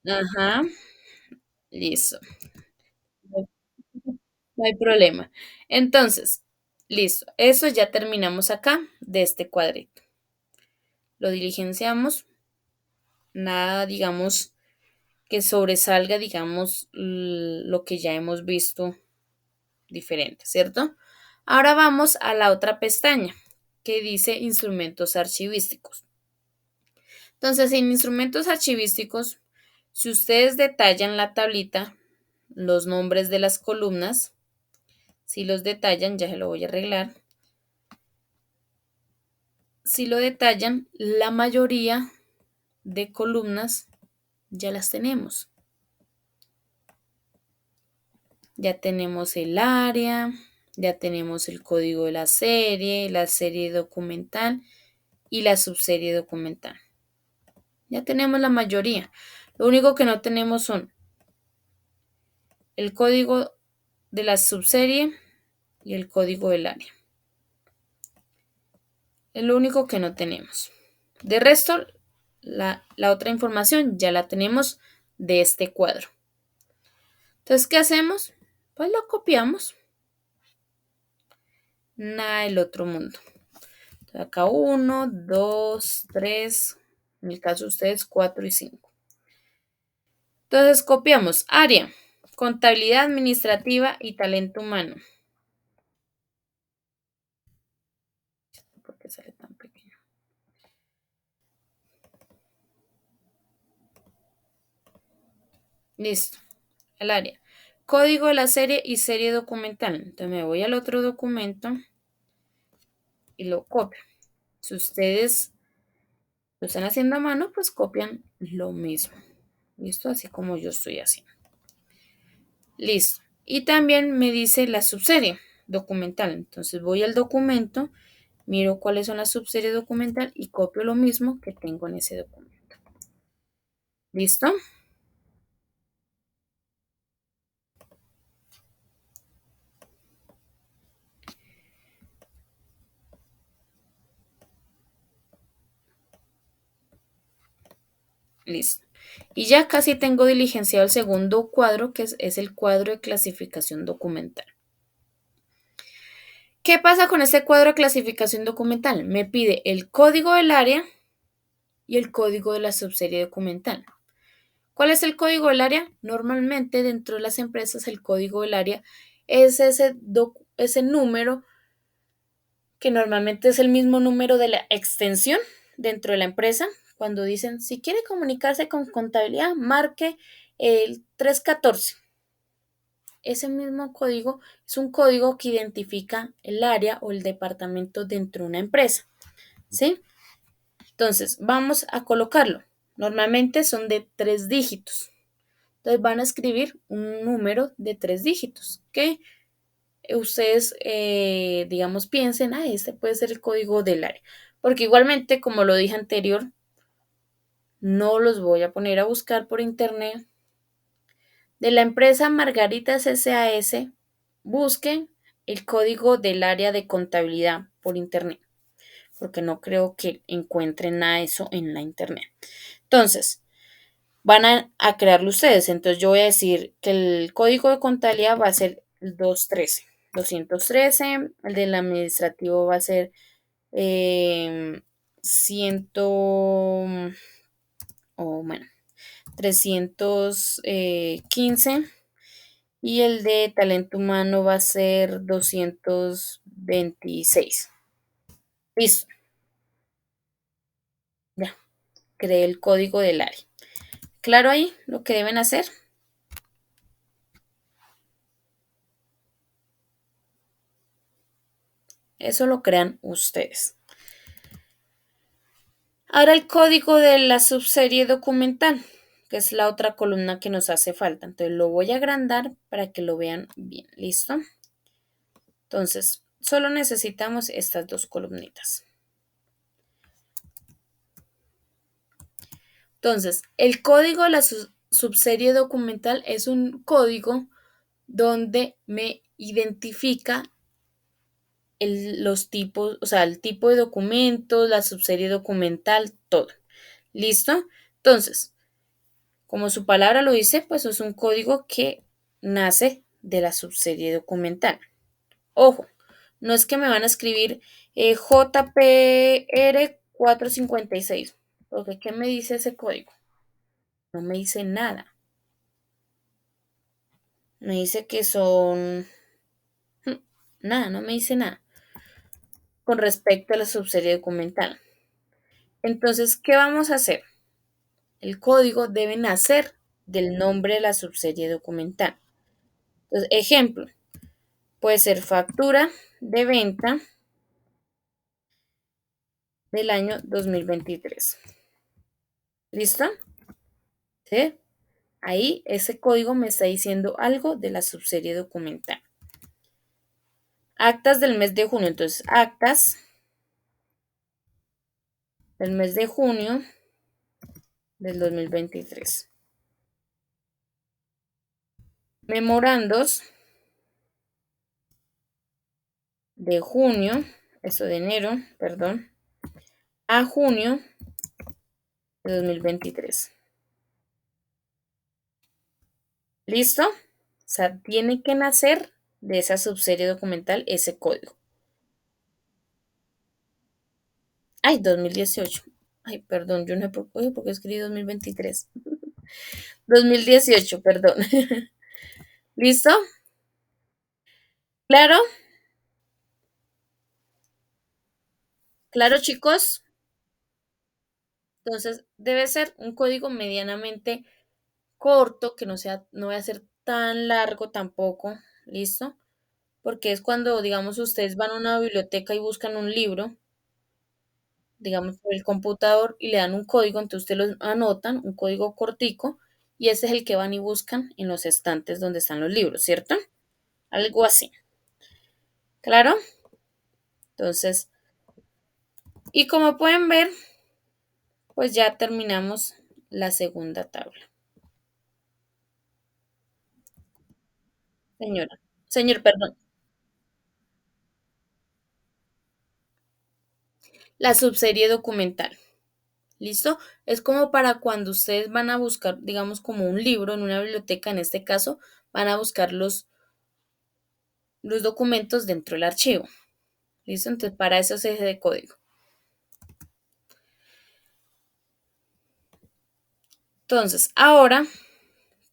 Ajá. Listo. No hay problema. Entonces, listo. Eso ya terminamos acá de este cuadrito. Lo diligenciamos. Nada, digamos, que sobresalga, digamos, lo que ya hemos visto diferente, ¿cierto? Ahora vamos a la otra pestaña que dice instrumentos archivísticos. Entonces, en instrumentos archivísticos, si ustedes detallan la tablita, los nombres de las columnas, si los detallan, ya se lo voy a arreglar. Si lo detallan, la mayoría de columnas ya las tenemos. Ya tenemos el área, ya tenemos el código de la serie documental y la subserie documental. Ya tenemos la mayoría. Lo único que no tenemos son el código de la subserie y el código del área. Es lo único que no tenemos. De resto, la otra información ya la tenemos de este cuadro. Entonces, ¿qué hacemos? Pues lo copiamos. Nada del otro mundo. Entonces, acá 1, 2, 3, en el caso de ustedes 4 y 5. Entonces, copiamos área, contabilidad administrativa y talento humano. ¿Por qué sale tan pequeño? Listo. El área. Código de la serie y serie documental. Entonces me voy al otro documento y lo copio. Si ustedes lo están haciendo a mano, pues copian lo mismo. Listo, así como yo estoy haciendo. Listo. Y también me dice la subserie documental. Entonces voy al documento, miro cuáles son las subseries documental y copio lo mismo que tengo en ese documento. ¿Listo? Listo. Y ya casi tengo diligenciado el segundo cuadro, que es el cuadro de clasificación documental. ¿Qué pasa con este cuadro de clasificación documental? Me pide el código del área y el código de la subserie documental. ¿Cuál es el código del área? Normalmente dentro de las empresas el código del área es ese número que normalmente es el mismo número de la extensión dentro de la empresa. Cuando dicen, si quiere comunicarse con contabilidad, marque el 314. Ese mismo código es un código que identifica el área o el departamento dentro de una empresa, ¿sí? Entonces, vamos a colocarlo. Normalmente son de 3 dígitos. Entonces, van a escribir un número de 3 dígitos, que ustedes, digamos, piensen, este puede ser el código del área. Porque igualmente, como lo dije anterior, no los voy a poner a buscar por internet. De la empresa Margaritas SAS, busquen el código del área de contabilidad por internet, porque no creo que encuentren nada de eso en la internet. Entonces, van a crearlo ustedes. Entonces, yo voy a decir que el código de contabilidad va a ser el 213, el del administrativo va a ser 100, o bueno, 315. Y el de talento humano va a ser 226. Listo, ya, creé el código del área. Claro ahí lo que deben hacer. Eso lo crean ustedes. Ahora el código de la subserie documental, que es la otra columna que nos hace falta. Entonces lo voy a agrandar para que lo vean bien. ¿Listo? Entonces, solo necesitamos estas dos columnitas. Entonces, el código de la subserie documental es un código donde me identifica los tipos, o sea, el tipo de documentos, la subserie documental, todo. ¿Listo? Entonces, como su palabra lo dice, pues es un código que nace de la subserie documental. Ojo, no es que me van a escribir JPR 456, porque ¿qué me dice ese código? No me dice nada. Me dice que son... Nada, no me dice nada con respecto a la subserie documental. Entonces, ¿qué vamos a hacer? El código debe nacer del nombre de la subserie documental. Entonces, ejemplo, puede ser factura de venta del año 2023. ¿Listo? ¿Sí? Ahí ese código me está diciendo algo de la subserie documental. Actas del mes de junio. Entonces, actas del mes de junio del 2023. Memorandos de junio, eso de enero, perdón, a junio de 2023. ¿Listo? O sea, tiene que nacer de esa subserie documental ese código. Ay, 2018. Ay, perdón, yo no he oye, porque escribí 2023. 2018, perdón. ¿Listo? ¿Claro? ¿Claro, chicos? Entonces, debe ser un código medianamente corto, que no sea, no va a ser tan largo tampoco. ¿Listo? Porque es cuando, digamos, ustedes van a una biblioteca y buscan un libro, digamos, por el computador y le dan un código, entonces ustedes lo anotan, un código cortico, y ese es el que van y buscan en los estantes donde están los libros, ¿cierto? Algo así. ¿Claro? Entonces, y como pueden ver, pues ya terminamos la segunda tabla. Señora, señor, perdón. La subserie documental. ¿Listo? Es como para cuando ustedes van a buscar, digamos, como un libro en una biblioteca, en este caso, van a buscar los documentos dentro del archivo. ¿Listo? Entonces, para eso es ese código. Entonces, ahora,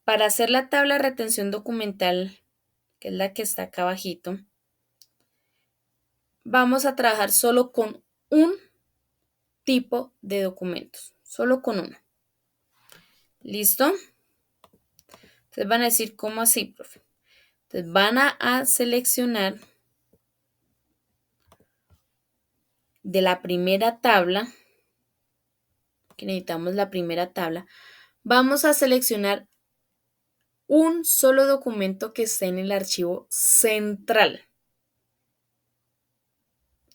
para hacer la tabla de retención documental, que es la que está acá abajito, vamos a trabajar solo con un tipo de documentos, solo con uno. ¿Listo? Entonces van a decir, ¿cómo así, profe? Entonces van a seleccionar de la primera tabla, que necesitamos la primera tabla, vamos a seleccionar un solo documento que esté en el archivo central.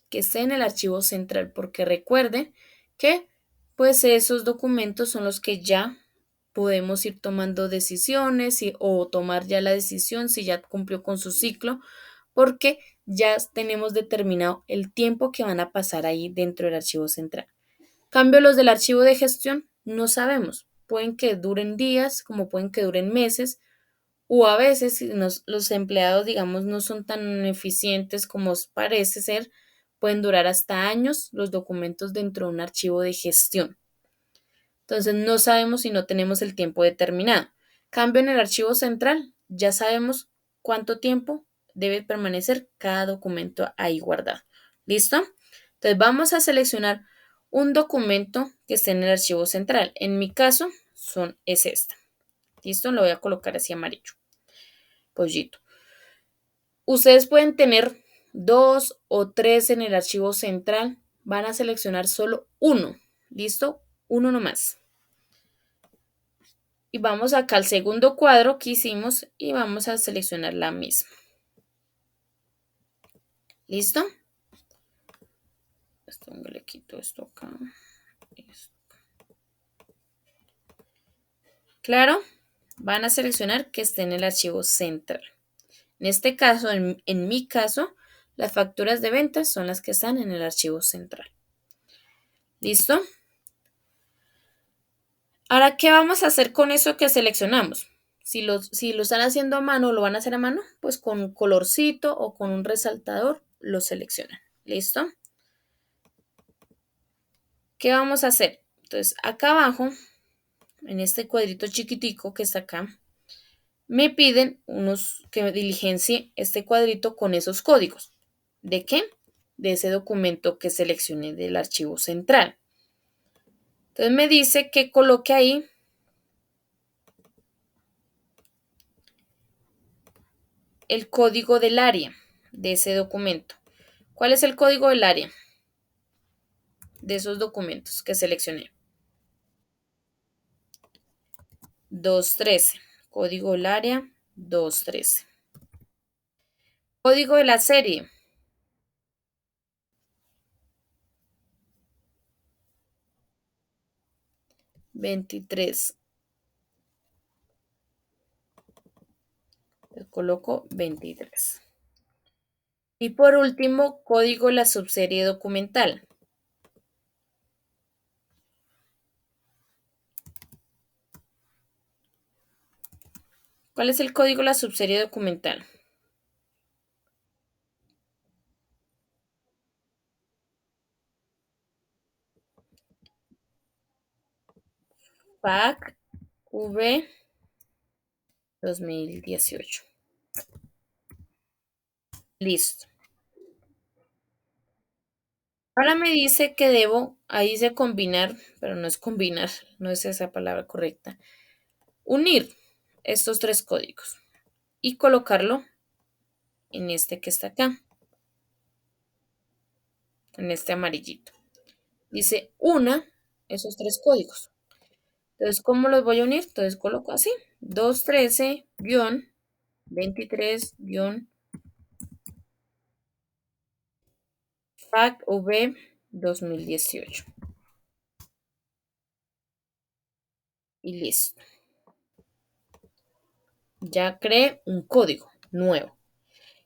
Que esté en el archivo central, porque recuerden que pues esos documentos son los que ya podemos ir tomando decisiones o tomar ya la decisión si ya cumplió con su ciclo, porque ya tenemos determinado el tiempo que van a pasar ahí dentro del archivo central. Cambio los del archivo de gestión, no sabemos. Pueden que duren días, como pueden que duren meses, o a veces si los empleados, digamos, no son tan eficientes como parece ser, pueden durar hasta años los documentos dentro de un archivo de gestión. Entonces no sabemos si no tenemos el tiempo determinado. Cambio en el archivo central, ya sabemos cuánto tiempo debe permanecer cada documento ahí guardado. ¿Listo? Entonces vamos a seleccionar un documento que esté en el archivo central. En mi caso es esta. ¿Listo? Lo voy a colocar así amarillo. Pollito. Ustedes pueden tener dos o tres en el archivo central, van a seleccionar solo uno. ¿Listo? Uno nomás. Y vamos acá al segundo cuadro que hicimos y vamos a seleccionar la misma. ¿Listo? Esto le quito esto acá. Esto. Claro, van a seleccionar que esté en el archivo central. En este caso, en mi caso, las facturas de ventas son las que están en el archivo central. ¿Listo? Ahora, ¿qué vamos a hacer con eso que seleccionamos? Si lo están haciendo a mano, lo van a hacer a mano, pues con un colorcito o con un resaltador lo seleccionan. ¿Listo? ¿Qué vamos a hacer? Entonces, acá abajo, en este cuadrito chiquitico que está acá, me piden que diligencie este cuadrito con esos códigos. ¿De qué? De ese documento que seleccioné del archivo central. Entonces me dice que coloque ahí el código del área de ese documento. ¿Cuál es el código del área de esos documentos que seleccioné? 213. Código del área 213. Código de la serie 23. Le coloco 23. Y por último, código de la subserie documental. ¿Cuál es el código de la subserie documental? PAC V 2018. Listo. Ahora me dice que debo, ahí dice combinar, pero no es combinar, no es esa palabra correcta. Unir estos tres códigos y colocarlo en este que está acá, en este amarillito. Dice una esos tres códigos. Entonces, ¿cómo los voy a unir? Entonces coloco así, 213-23-FACV 2018. Y listo. Ya creé un código nuevo.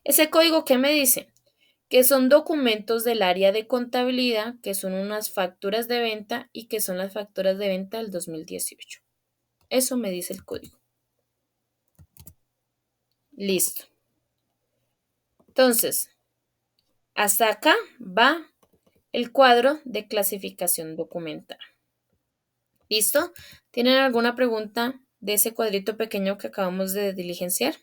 ¿Ese código qué me dice? Que son documentos del área de contabilidad, que son unas facturas de venta y que son las facturas de venta del 2018. Eso me dice el código. Listo. Entonces, hasta acá va el cuadro de clasificación documental. ¿Listo? ¿Tienen alguna pregunta de ese cuadrito pequeño que acabamos de diligenciar?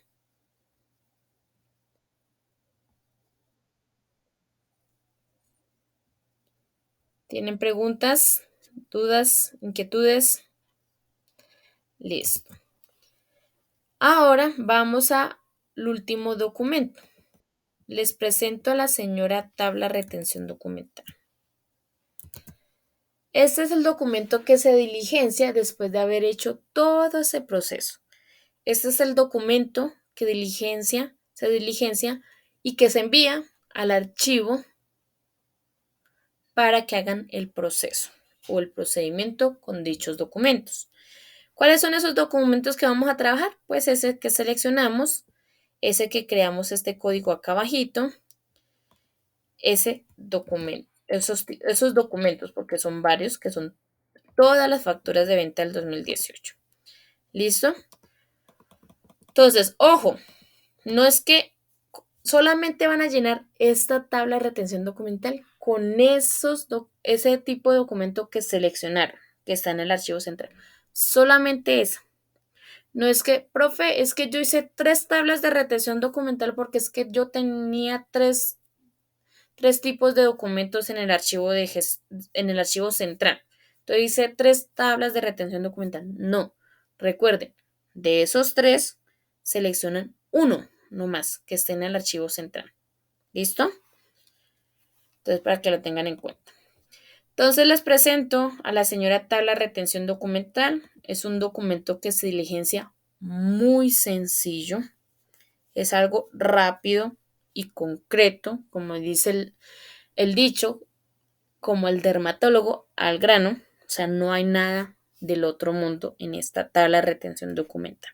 ¿Tienen preguntas, dudas, inquietudes? Listo. Ahora vamos al último documento. Les presento a la señora tabla retención documental. Este es el documento que se diligencia después de haber hecho todo ese proceso. Este es el documento que se diligencia y que se envía al archivo para que hagan el proceso o el procedimiento con dichos documentos. ¿Cuáles son esos documentos que vamos a trabajar? Pues ese que seleccionamos, ese que creamos este código acá abajito, ese documento, esos documentos, porque son varios, que son todas las facturas de venta del 2018. ¿Listo? Entonces, ojo, no es que solamente van a llenar esta tabla de retención documental con ese tipo de documento que seleccionaron, que está en el archivo central. Solamente esa. No es que, profe, es que yo hice 3 tablas de retención documental porque es que yo tenía tres tipos de documentos en el archivo central. Entonces hice 3 tablas de retención documental. No, recuerden, de esos 3 seleccionan uno nomás que esté en el archivo central. ¿Listo? Entonces, para que lo tengan en cuenta. Entonces, les presento a la señora tabla retención documental. Es un documento que se diligencia muy sencillo. Es algo rápido y concreto, como dice el dicho, como el dermatólogo al grano. O sea, no hay nada del otro mundo en esta tabla de retención documental.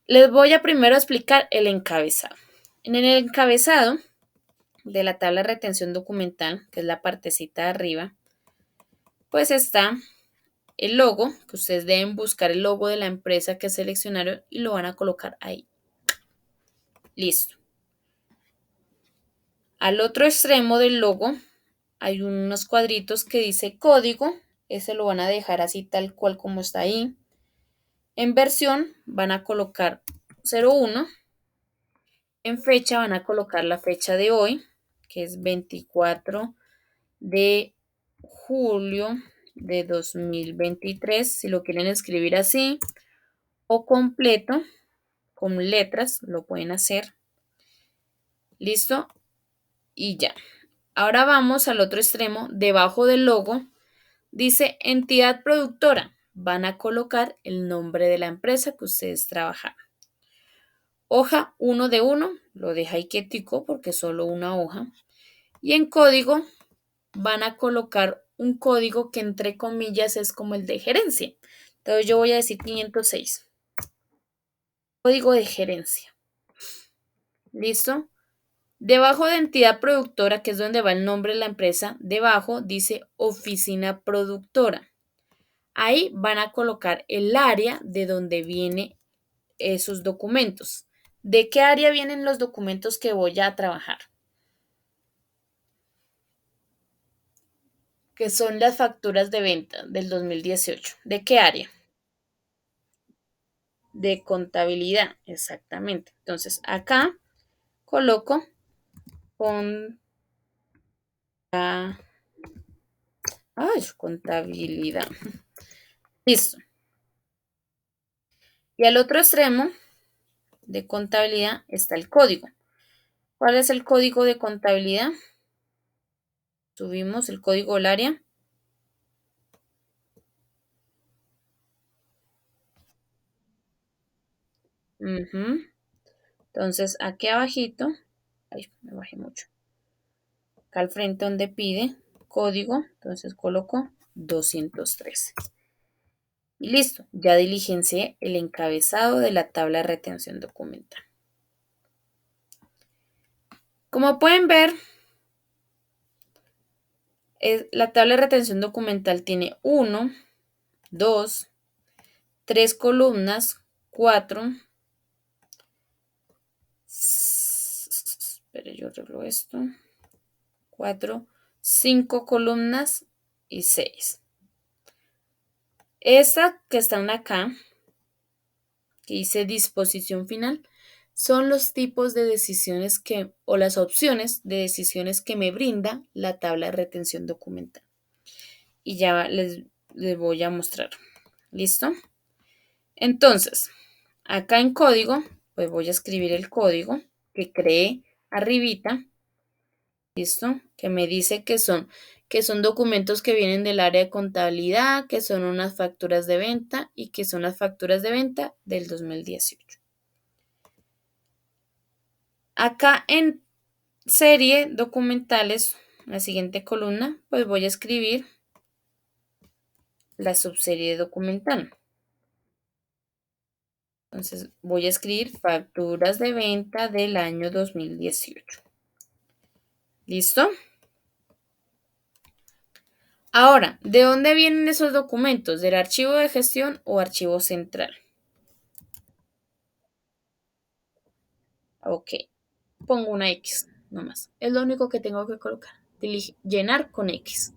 Les voy a primero explicar el encabezado. En el encabezado de la tabla de retención documental, que es la partecita de arriba, pues está el logo, que ustedes deben buscar el logo de la empresa que seleccionaron y lo van a colocar ahí. Listo. Al otro extremo del logo hay unos cuadritos que dice código. Ese lo van a dejar así tal cual como está ahí. En versión van a colocar 01. En fecha van a colocar la fecha de hoy, que es 24 de julio de 2023, si lo quieren escribir así, o completo, con letras, lo pueden hacer. ¿Listo? Y ya. Ahora vamos al otro extremo. Debajo del logo dice entidad productora. Van a colocar el nombre de la empresa que ustedes trabajan. Hoja 1 de 1, lo deja ahí quietico porque es solo una hoja. Y en código van a colocar un código que entre comillas es como el de gerencia. Entonces yo voy a decir 506. Código de gerencia. ¿Listo? Debajo de entidad productora, que es donde va el nombre de la empresa, debajo dice oficina productora. Ahí van a colocar el área de donde vienen esos documentos. ¿De qué área vienen los documentos que voy a trabajar? Que son las facturas de venta del 2018. ¿De qué área? De contabilidad, exactamente. Entonces, acá coloco con contabilidad. Listo. Y al otro extremo de contabilidad está el código. ¿Cuál es el código de contabilidad? Subimos el código del área. Entonces, aquí abajito, ay, me bajé mucho. Acá al frente donde pide código, entonces coloco 213. Y listo, ya diligencié el encabezado de la tabla de retención documental. Como pueden ver, la tabla de retención documental tiene 1, 2, 3 columnas, 4. Espere, yo arreglo esto. 4, 5 columnas y 6. Esta que están acá, que dice disposición final, son los tipos de decisiones o las opciones de decisiones que me brinda la tabla de retención documental. Y ya les voy a mostrar. ¿Listo? Entonces, acá en código, pues voy a escribir el código que creé arribita. ¿Listo? Que me dice que son documentos que vienen del área de contabilidad, que son unas facturas de venta y que son las facturas de venta del 2018. Acá en serie documentales, la siguiente columna, pues voy a escribir la subserie documental. Entonces voy a escribir facturas de venta del año 2018. ¿Listo? Ahora, ¿de dónde vienen esos documentos? ¿Del archivo de gestión o archivo central? Ok, pongo una X nomás. Es lo único que tengo que colocar. Llenar con X.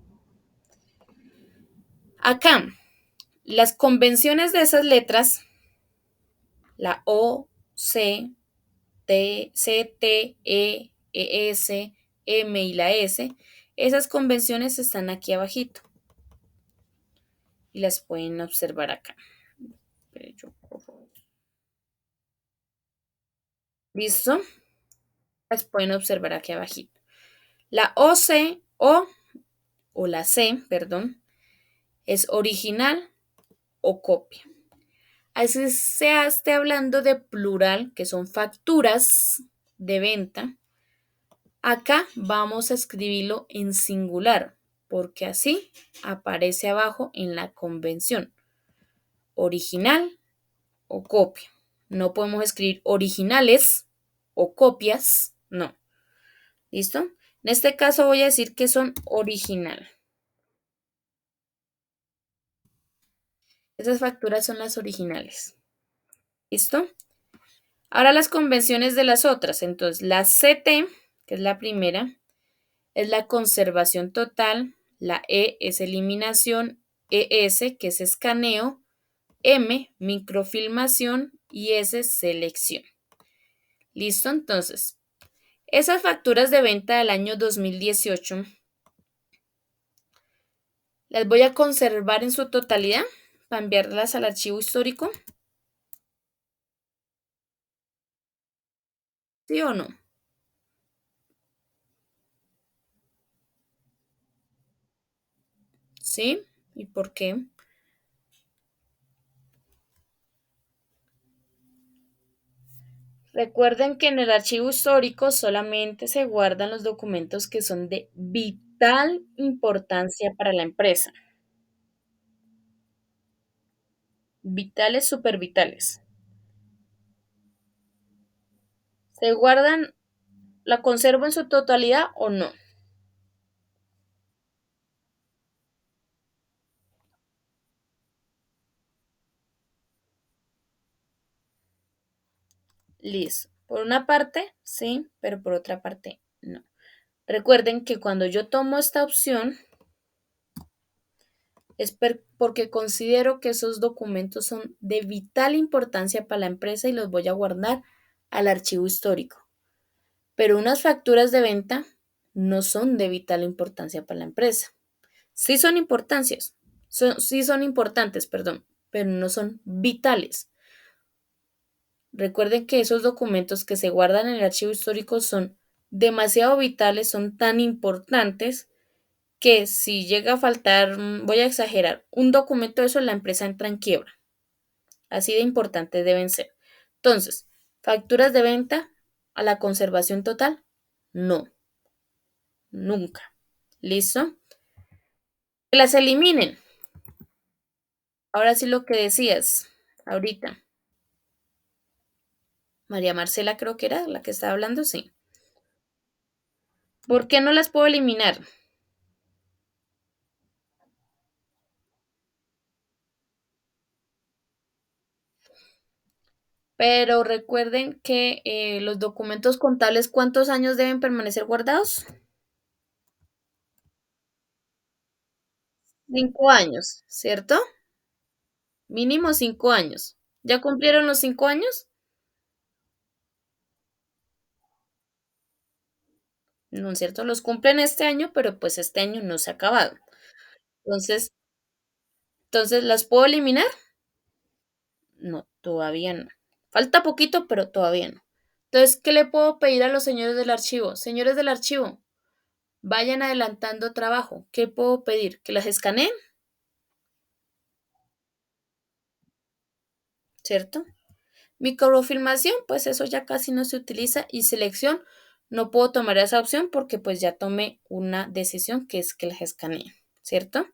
Acá, las convenciones de esas letras, la O, C, T, C, T, S, M y la S, esas convenciones están aquí abajito y las pueden observar acá. ¿Listo? Las pueden observar aquí abajito. La OC o la C, perdón, es original o copia. Así se esté hablando de plural, que son facturas de venta. Acá vamos a escribirlo en singular, porque así aparece abajo en la convención. Original o copia. No podemos escribir originales o copias, no. ¿Listo? En este caso voy a decir que son original. Esas facturas son las originales. ¿Listo? Ahora las convenciones de las otras. Entonces, la CT, que es la primera, es la conservación total. La E es eliminación. ES, que es escaneo. M, microfilmación. Y S, selección. ¿Listo? Entonces, esas facturas de venta del año 2018 las voy a conservar en su totalidad para enviarlas al archivo histórico. ¿Sí o no? ¿Sí? ¿Y por qué? Recuerden que en el archivo histórico solamente se guardan los documentos que son de vital importancia para la empresa. Vitales, super vitales. ¿Se guardan, la conservo en su totalidad o no? Listo. Por una parte, sí, pero por otra parte, no. Recuerden que cuando yo tomo esta opción es porque considero que esos documentos son de vital importancia para la empresa y los voy a guardar al archivo histórico. Pero unas facturas de venta no son de vital importancia para la empresa. Sí son importancias, sí son importantes, perdón, pero no son vitales. Recuerden que esos documentos que se guardan en el archivo histórico son demasiado vitales, son tan importantes que si llega a faltar, voy a exagerar, un documento de eso, la empresa entra en quiebra. Así de importantes deben ser. Entonces, facturas de venta a la conservación total, no, nunca. ¿Listo? Que las eliminen. Ahora sí lo que decías ahorita. María Marcela creo que era la que estaba hablando, sí. ¿Por qué no las puedo eliminar? Pero recuerden que los documentos contables, ¿cuántos años deben permanecer guardados? 5 años, ¿cierto? Mínimo 5 años. ¿Ya cumplieron los 5 años? No es cierto, los cumplen este año, pero pues este año no se ha acabado. Entonces, entonces, ¿las puedo eliminar? No, todavía no. Falta poquito, pero todavía no. Entonces, ¿qué le puedo pedir a los señores del archivo? Señores del archivo, vayan adelantando trabajo. ¿Qué puedo pedir? ¿Que las escaneen? ¿Cierto? Microfilmación, pues eso ya casi no se utiliza. Y selección, no puedo tomar esa opción porque pues ya tomé una decisión que es que las escaneen, ¿cierto?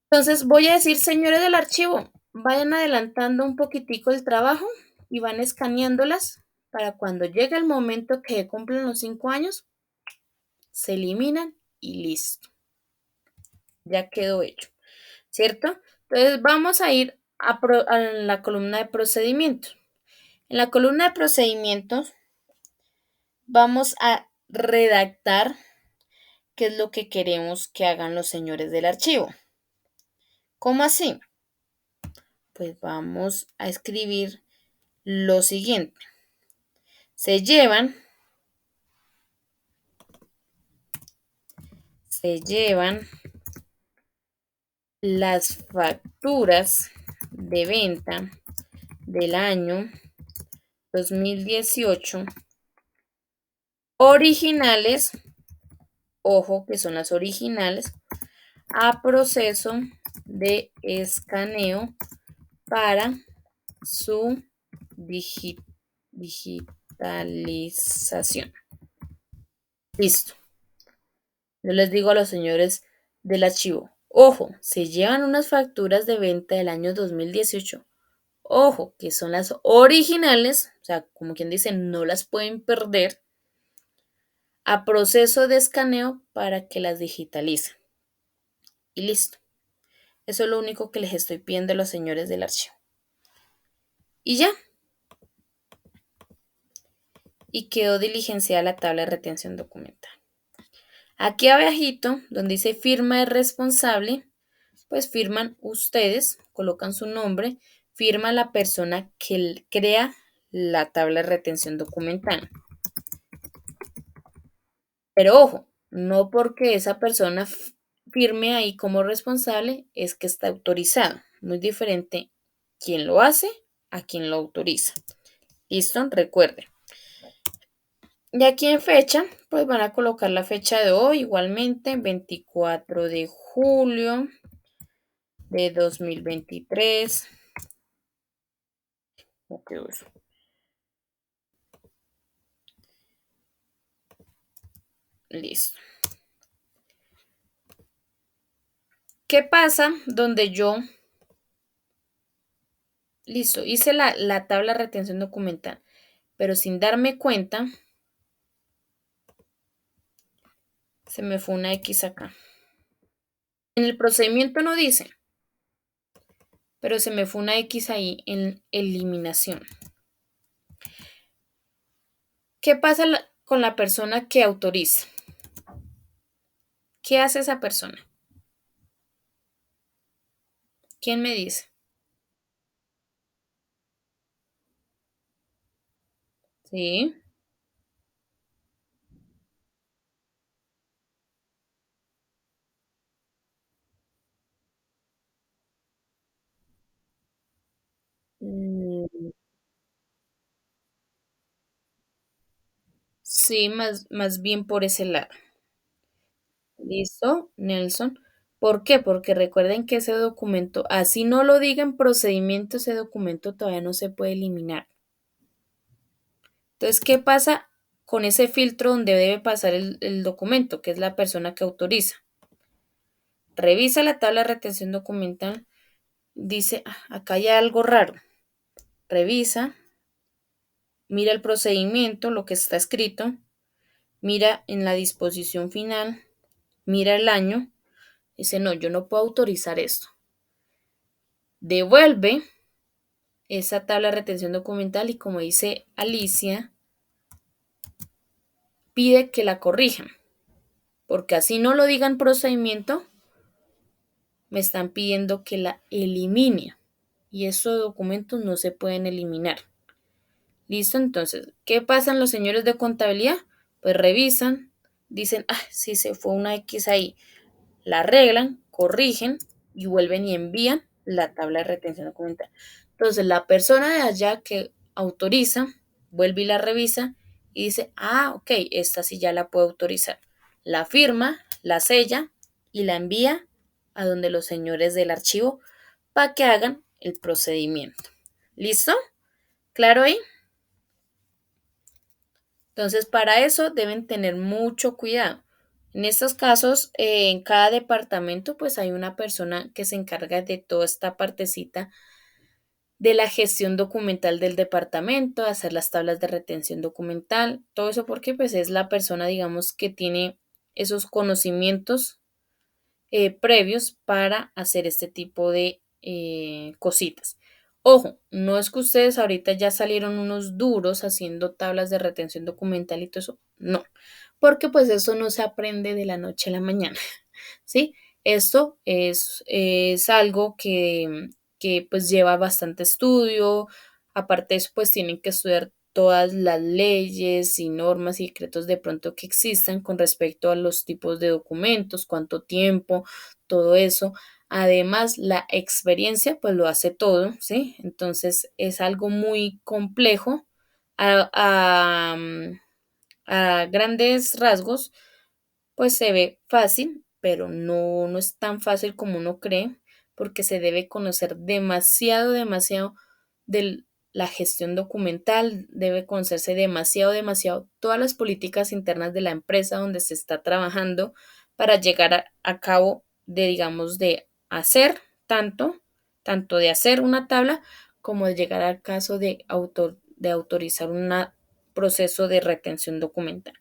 Entonces voy a decir, señores del archivo, vayan adelantando un poquitico el trabajo y van escaneándolas para cuando llegue el momento que cumplen los 5 años, se eliminan y listo, ya quedó hecho, ¿cierto? Entonces vamos a ir a la columna de procedimientos. En la columna de procedimientos vamos a redactar qué es lo que queremos que hagan los señores del archivo. ¿Cómo así? Pues vamos a escribir lo siguiente. Se llevan, se llevan las facturas de venta del año 2018 originales, ojo que son las originales, a proceso de escaneo para su digitalización. Listo. Yo les digo a los señores del archivo, ojo, se llevan unas facturas de venta del año 2018. Ojo, que son las originales, o sea, como quien dice, no las pueden perder, a proceso de escaneo para que las digitalicen. Y listo. Eso es lo único que les estoy pidiendo a los señores del archivo. Y ya. Y quedó diligenciada la tabla de retención documental. Aquí abajito, donde dice firma de responsable, pues firman ustedes, colocan su nombre, firma la persona que crea la tabla de retención documental. Pero ojo, no porque esa persona firme ahí como responsable es que está autorizado. Muy diferente quien lo hace a quien lo autoriza. ¿Listo? Recuerde. Y aquí en fecha, pues van a colocar la fecha de hoy, igualmente, 24 de julio de 2023. ¿Cómo quedó eso? Listo. ¿Qué pasa donde yo, listo, hice la tabla de retención documental, pero sin darme cuenta, se me fue una X acá. En el procedimiento no dice, pero se me fue una X ahí en eliminación. ¿Qué pasa con la persona que autoriza? ¿Qué hace esa persona? ¿Quién me dice? Sí. Mm, sí, más bien por ese lado. ¿Listo, Nelson? ¿Por qué? Porque recuerden que ese documento, así no lo diga en procedimiento, ese documento todavía no se puede eliminar. Entonces, ¿qué pasa con ese filtro donde debe pasar el documento, que es la persona que autoriza? Revisa la tabla de retención documental, dice, acá hay algo raro. Revisa, mira el procedimiento, lo que está escrito, mira en la disposición final, mira el año, dice, no, yo no puedo autorizar esto. Devuelve esa tabla de retención documental y como dice Alicia, pide que la corrijan, porque así no lo digan procedimiento, me están pidiendo que la elimine y esos documentos no se pueden eliminar. ¿Listo? Entonces, ¿qué pasan los señores de contabilidad? Pues revisan, dicen, sí se fue una X ahí, la arreglan, corrigen y vuelven y envían la tabla de retención documental. Entonces, la persona de allá que autoriza, vuelve y la revisa y dice, ok, esta sí ya la puedo autorizar. La firma, la sella y la envía a donde los señores del archivo para que hagan el procedimiento. ¿Listo? ¿Claro ahí? Entonces, para eso deben tener mucho cuidado. En estos casos, en cada departamento, pues hay una persona que se encarga de toda esta partecita de la gestión documental del departamento, hacer las tablas de retención documental, todo eso porque pues es la persona, digamos, que tiene esos conocimientos previos para hacer este tipo de cositas. Ojo, no es que ustedes ahorita ya salieron unos duros haciendo tablas de retención documental y todo eso, no, porque pues eso no se aprende de la noche a la mañana, ¿sí? Esto es algo que pues lleva bastante estudio, aparte de eso pues tienen que estudiar todas las leyes y normas y decretos de pronto que existan con respecto a los tipos de documentos, cuánto tiempo, todo eso. Además, la experiencia pues lo hace todo, ¿sí? Entonces es algo muy complejo a A grandes rasgos, pues se ve fácil, pero no es tan fácil como uno cree, porque se debe conocer demasiado de la gestión documental, debe conocerse demasiado todas las políticas internas de la empresa donde se está trabajando para llegar a cabo de, digamos, de hacer tanto de hacer una tabla como de llegar al caso de autorizar un proceso de retención documental.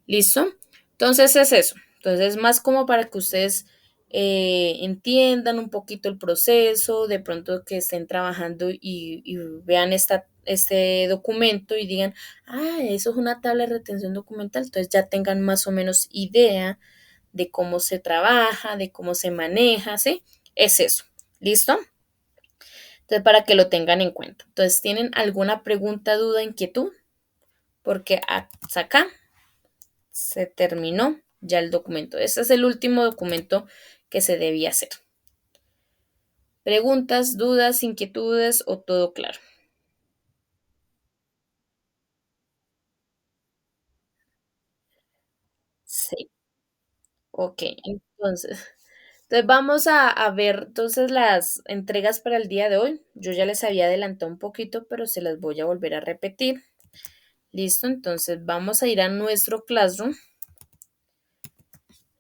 ¿Listo? Entonces es eso. Entonces, más como para que ustedes entiendan un poquito el proceso, de pronto que estén trabajando y vean este documento y digan, ah, eso es una tabla de retención documental, entonces ya tengan más o menos idea de cómo se trabaja, de cómo se maneja, ¿sí? Es eso. ¿Listo? Entonces, para que lo tengan en cuenta. Entonces, ¿tienen alguna pregunta, duda, inquietud? Porque hasta acá se terminó ya el documento. Este es el último documento que se debía hacer. Preguntas, dudas, inquietudes o todo claro. Sí, ok. Entonces vamos a ver entonces las entregas para el día de hoy. Yo ya les había adelantado un poquito, pero se las voy a volver a repetir. Listo, entonces vamos a ir a nuestro Classroom.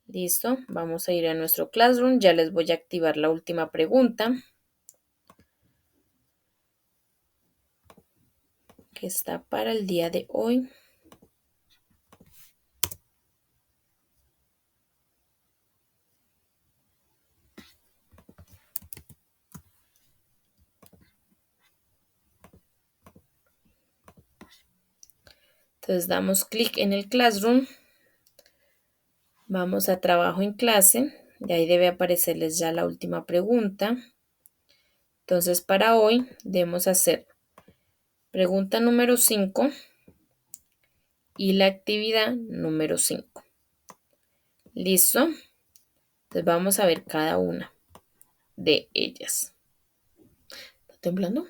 Listo, vamos a ir a nuestro Classroom. Ya les voy a activar la última pregunta que está para el día de hoy. Entonces damos clic en el Classroom, vamos a trabajo en clase, de ahí debe aparecerles ya la última pregunta. Entonces para hoy debemos hacer pregunta número 5 y la actividad número 5. ¿Listo? Entonces vamos a ver cada una de ellas. ¿Está temblando?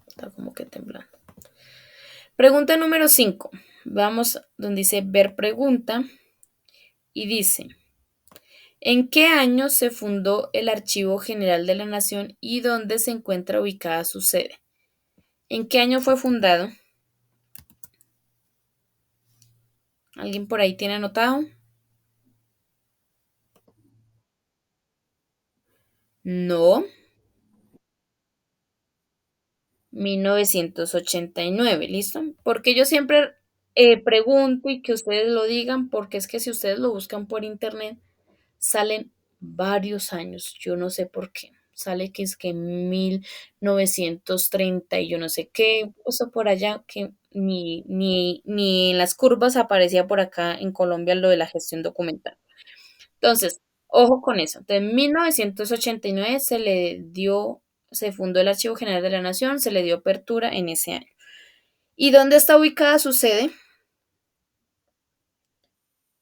Está como que temblando. Pregunta número 5. Vamos donde dice ver pregunta y dice, ¿en qué año se fundó el Archivo General de la Nación y dónde se encuentra ubicada su sede? ¿En qué año fue fundado? ¿Alguien por ahí tiene anotado? No, 1989, ¿listo? Porque yo siempre pregunto y que ustedes lo digan, porque es que si ustedes lo buscan por internet, salen varios años, yo no sé por qué. Sale que es que 1930 y yo no sé qué, puso por allá que ni en las curvas aparecía por acá en Colombia lo de la gestión documental. Entonces, ojo con eso. Entonces, en 1989 se fundó el Archivo General de la Nación, se le dio apertura en ese año. ¿Y dónde está ubicada su sede?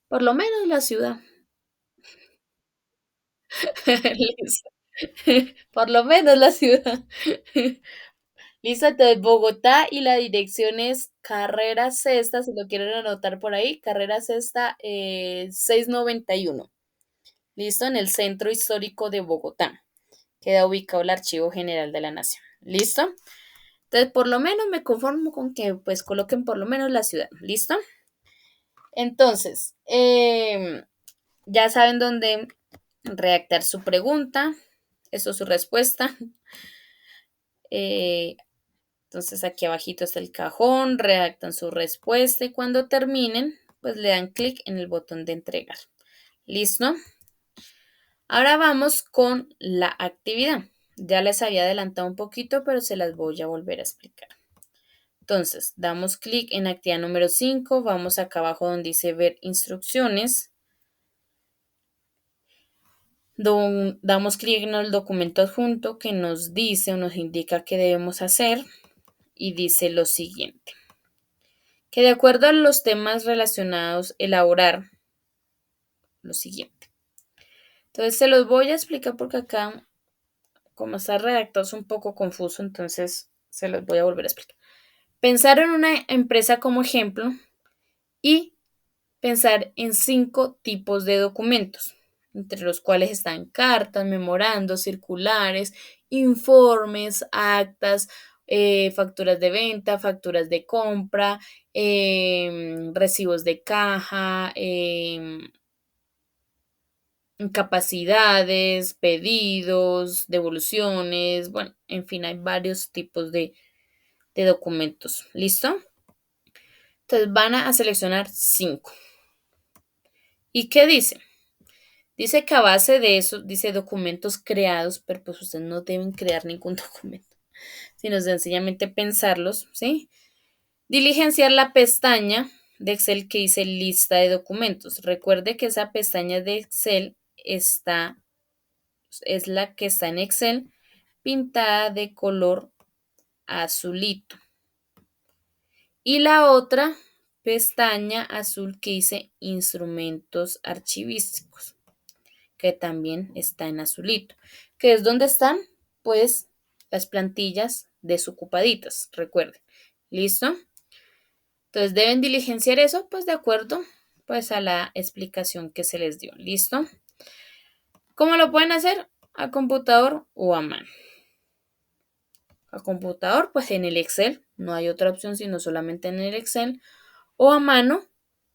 Por lo menos la ciudad. Listo. Por lo menos la ciudad. Listo, entonces Bogotá y la dirección es Carrera Sexta, si lo quieren anotar por ahí, Carrera Sexta 691. Listo, en el centro histórico de Bogotá. Queda ubicado el Archivo General de la Nación. ¿Listo? Entonces, por lo menos me conformo con que pues coloquen por lo menos la ciudad. ¿Listo? Entonces, ya saben dónde redactar su pregunta. Eso es su respuesta. Eh, entonces, aquí abajito está el cajón, redactan su respuesta y cuando terminen, pues le dan clic en el botón de entregar. ¿Listo? Ahora vamos con la actividad. Ya les había adelantado un poquito, pero se las voy a volver a explicar. Entonces, damos clic en actividad número 5, vamos acá abajo donde dice ver instrucciones, damos clic en el documento adjunto que nos dice o nos indica qué debemos hacer y dice lo siguiente, que de acuerdo a los temas relacionados, elaborar lo siguiente. Entonces, se los voy a explicar porque acá, como está redactado, es un poco confuso, entonces se los voy a volver a explicar. Pensar en una empresa como ejemplo y pensar en 5 tipos de documentos, entre los cuales están cartas, memorandos, circulares, informes, actas, facturas de venta, facturas de compra, recibos de caja, incapacidades, pedidos, devoluciones, bueno, en fin, hay varios tipos de documentos. ¿Listo? Entonces van a seleccionar 5. ¿Y qué dice? Dice que a base de eso, dice documentos creados, pero pues ustedes no deben crear ningún documento, sino sencillamente pensarlos, ¿sí? Diligenciar la pestaña de Excel que dice lista de documentos. Recuerde que esa pestaña de Excel es la que está en Excel pintada de color azulito. Y la otra pestaña azul que dice instrumentos archivísticos, que también está en azulito, que es donde están, pues, las plantillas desocupaditas, recuerden. ¿Listo? Entonces deben diligenciar eso, pues, de acuerdo, pues, a la explicación que se les dio. ¿Listo? ¿Cómo lo pueden hacer? A computador o a mano. A computador, pues en el Excel, no hay otra opción sino solamente en el Excel, o a mano,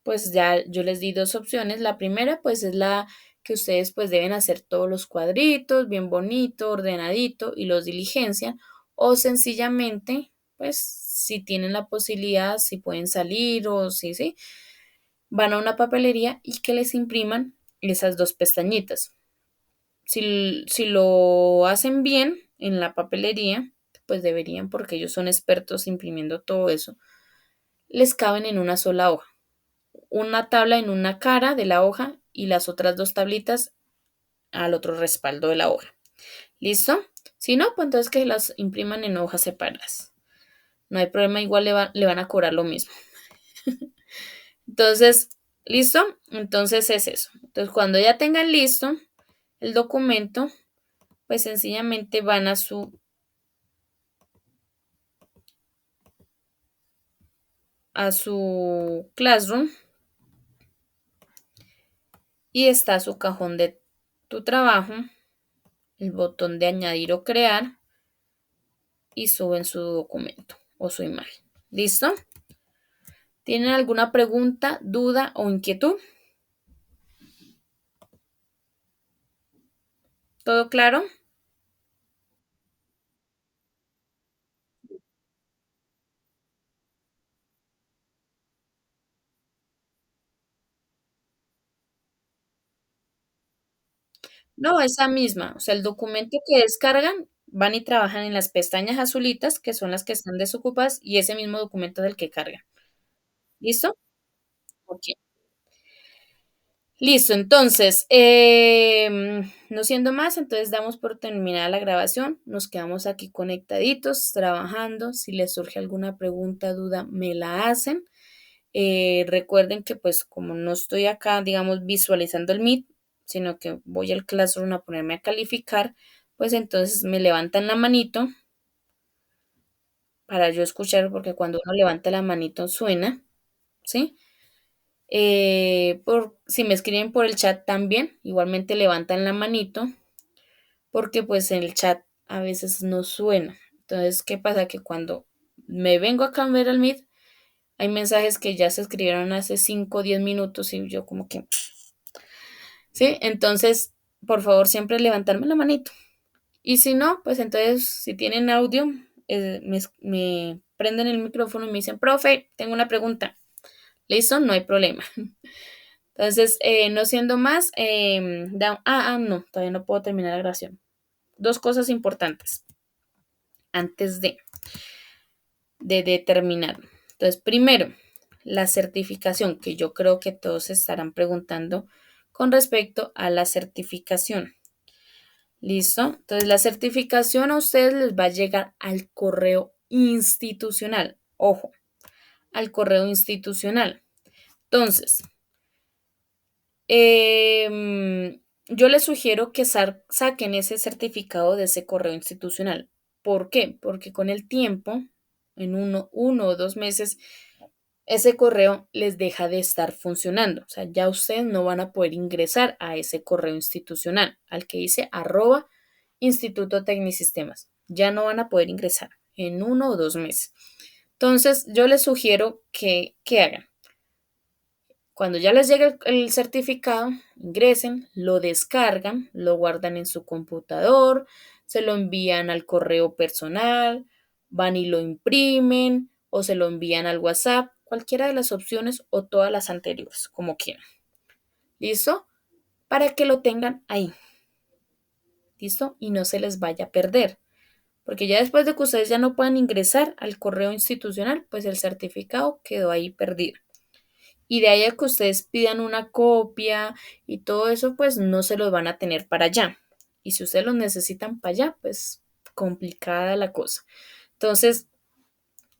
pues ya yo les di dos opciones. La primera, pues es la que ustedes pues deben hacer todos los cuadritos, bien bonito, ordenadito, y los diligencian, o sencillamente, pues si tienen la posibilidad, si pueden salir o si, sí, van a una papelería y que les impriman esas dos pestañitas. Si lo hacen bien en la papelería, pues deberían, porque ellos son expertos imprimiendo todo eso, les caben en una sola hoja. Una tabla en una cara de la hoja y las otras dos tablitas al otro respaldo de la hoja. ¿Listo? Si no, pues entonces que las impriman en hojas separadas. No hay problema, igual le van a cobrar lo mismo. Entonces, ¿listo? Entonces es eso. Entonces, cuando ya tengan listo el documento, pues sencillamente van a su Classroom y está su cajón de tu trabajo, el botón de añadir o crear y suben su documento o su imagen. ¿Listo? ¿Tienen alguna pregunta, duda o inquietud? ¿Todo claro? No, esa misma. O sea, el documento que descargan, van y trabajan en las pestañas azulitas, que son las que están desocupadas, y ese mismo documento es el que cargan. ¿Listo? Ok. Listo, entonces, no siendo más, entonces damos por terminada la grabación, nos quedamos aquí conectaditos, trabajando, si les surge alguna pregunta, duda, me la hacen. Recuerden que pues como no estoy acá, digamos, visualizando el Meet, sino que voy al Classroom a ponerme a calificar, pues entonces me levantan la manito para yo escuchar, porque cuando uno levanta la manito suena, ¿sí? Si me escriben por el chat también, igualmente levantan la manito, porque pues en el chat a veces no suena. Entonces, ¿qué pasa? Que cuando me vengo a cambiar al Meet, hay mensajes que ya se escribieron hace 5 o 10 minutos y yo como que, ¿sí? Entonces, por favor, siempre levantarme la manito. Y si no, pues entonces, si tienen audio, me prenden el micrófono y me dicen, profe, tengo una pregunta. ¿Listo? No hay problema. Entonces, no siendo más, no, todavía no puedo terminar la grabación. Dos cosas importantes antes de terminar. Entonces, primero, la certificación, que yo creo que todos se estarán preguntando con respecto a la certificación. ¿Listo? Entonces, la certificación a ustedes les va a llegar al correo institucional. Ojo, al correo institucional. Entonces, yo les sugiero que saquen ese certificado de ese correo institucional. ¿Por qué? Porque con el tiempo en uno o 2 meses, ese correo les deja de estar funcionando. O sea, ya ustedes no van a poder ingresar a ese correo institucional, al que dice @Instituto Tecnisistemas. Ya no van a poder ingresar en 1 o 2 meses. Entonces, yo les sugiero que hagan. Cuando ya les llegue el certificado, ingresen, lo descargan, lo guardan en su computador, se lo envían al correo personal, van y lo imprimen o se lo envían al WhatsApp, cualquiera de las opciones o todas las anteriores, como quieran. ¿Listo? Para que lo tengan ahí. ¿Listo? Y no se les vaya a perder. Porque ya después de que ustedes ya no puedan ingresar al correo institucional, pues el certificado quedó ahí perdido. Y de ahí a que ustedes pidan una copia y todo eso, pues no se los van a tener para allá. Y si ustedes los necesitan para allá, pues complicada la cosa. Entonces,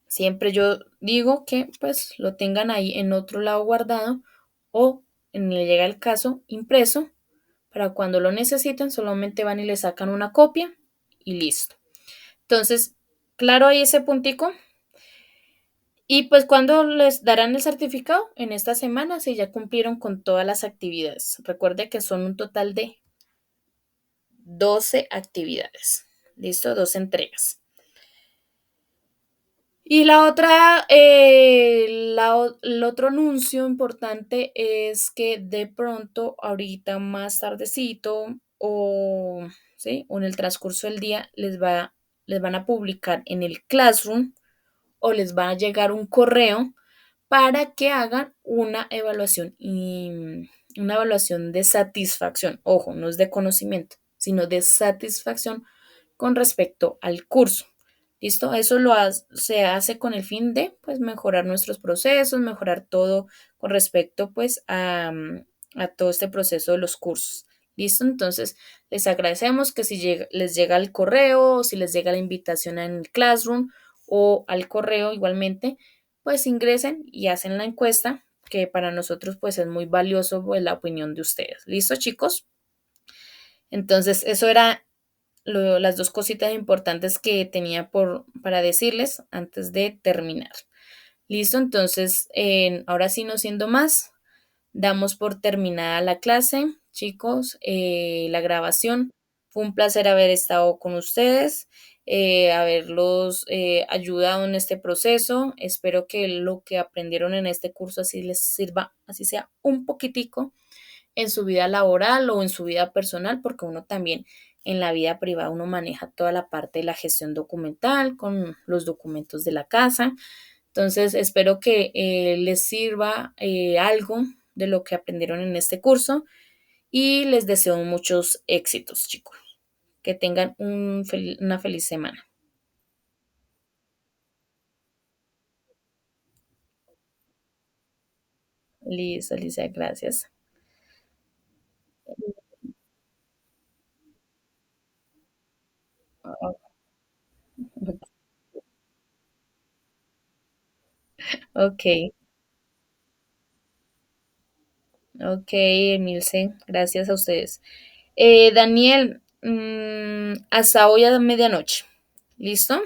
siempre yo digo que pues lo tengan ahí en otro lado guardado o en el llega el caso impreso para cuando lo necesiten, solamente van y le sacan una copia y listo. Entonces, claro ahí ese puntico. Y pues cuando les darán el certificado en esta semana, si ya cumplieron con todas las actividades. Recuerde que son un total de 12 actividades. ¿Listo? 12 entregas. Y la otra, el otro anuncio importante es que de pronto, ahorita más tardecito o, ¿sí? O en el transcurso del día, les van a publicar en el Classroom o les va a llegar un correo para que hagan una evaluación y una evaluación de satisfacción. Ojo, no es de conocimiento, sino de satisfacción con respecto al curso. ¿Listo? Eso se hace con el fin de pues, mejorar nuestros procesos, mejorar todo con respecto pues, a todo este proceso de los cursos. ¿Listo? Entonces, les agradecemos que si les llega el correo o si les llega la invitación en el Classroom o al correo igualmente, pues ingresen y hacen la encuesta, que para nosotros pues es muy valioso pues, la opinión de ustedes. ¿Listo, chicos? Entonces, eso era las dos cositas importantes que tenía para decirles antes de terminar. Listo, entonces, ahora sí, no siendo más, damos por terminada la clase, chicos, la grabación. Fue un placer haber estado con ustedes, haberlos ayudado en este proceso. Espero que lo que aprendieron en este curso así les sirva, así sea un poquitico en su vida laboral o en su vida personal, porque uno también en la vida privada uno maneja toda la parte de la gestión documental con los documentos de la casa. Entonces, espero que les sirva algo de lo que aprendieron en este curso y les deseo muchos éxitos, chicos. Que tengan una feliz semana. Listo, Alicia, gracias. Ok, ok, Emilce, gracias a ustedes. Daniel, hasta hoy a medianoche. ¿Listo?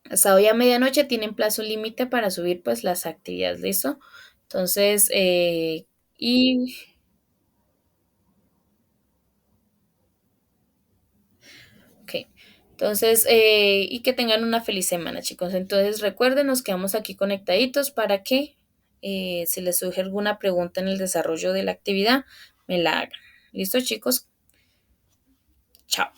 Hasta hoy a medianoche tienen plazo límite para subir pues las actividades, ¿listo? Entonces, y ok. Entonces, y que tengan una feliz semana, chicos. Entonces, recuerden, nos quedamos aquí conectaditos para que si les surge alguna pregunta en el desarrollo de la actividad, me la hagan. ¿Listo, chicos? Chao.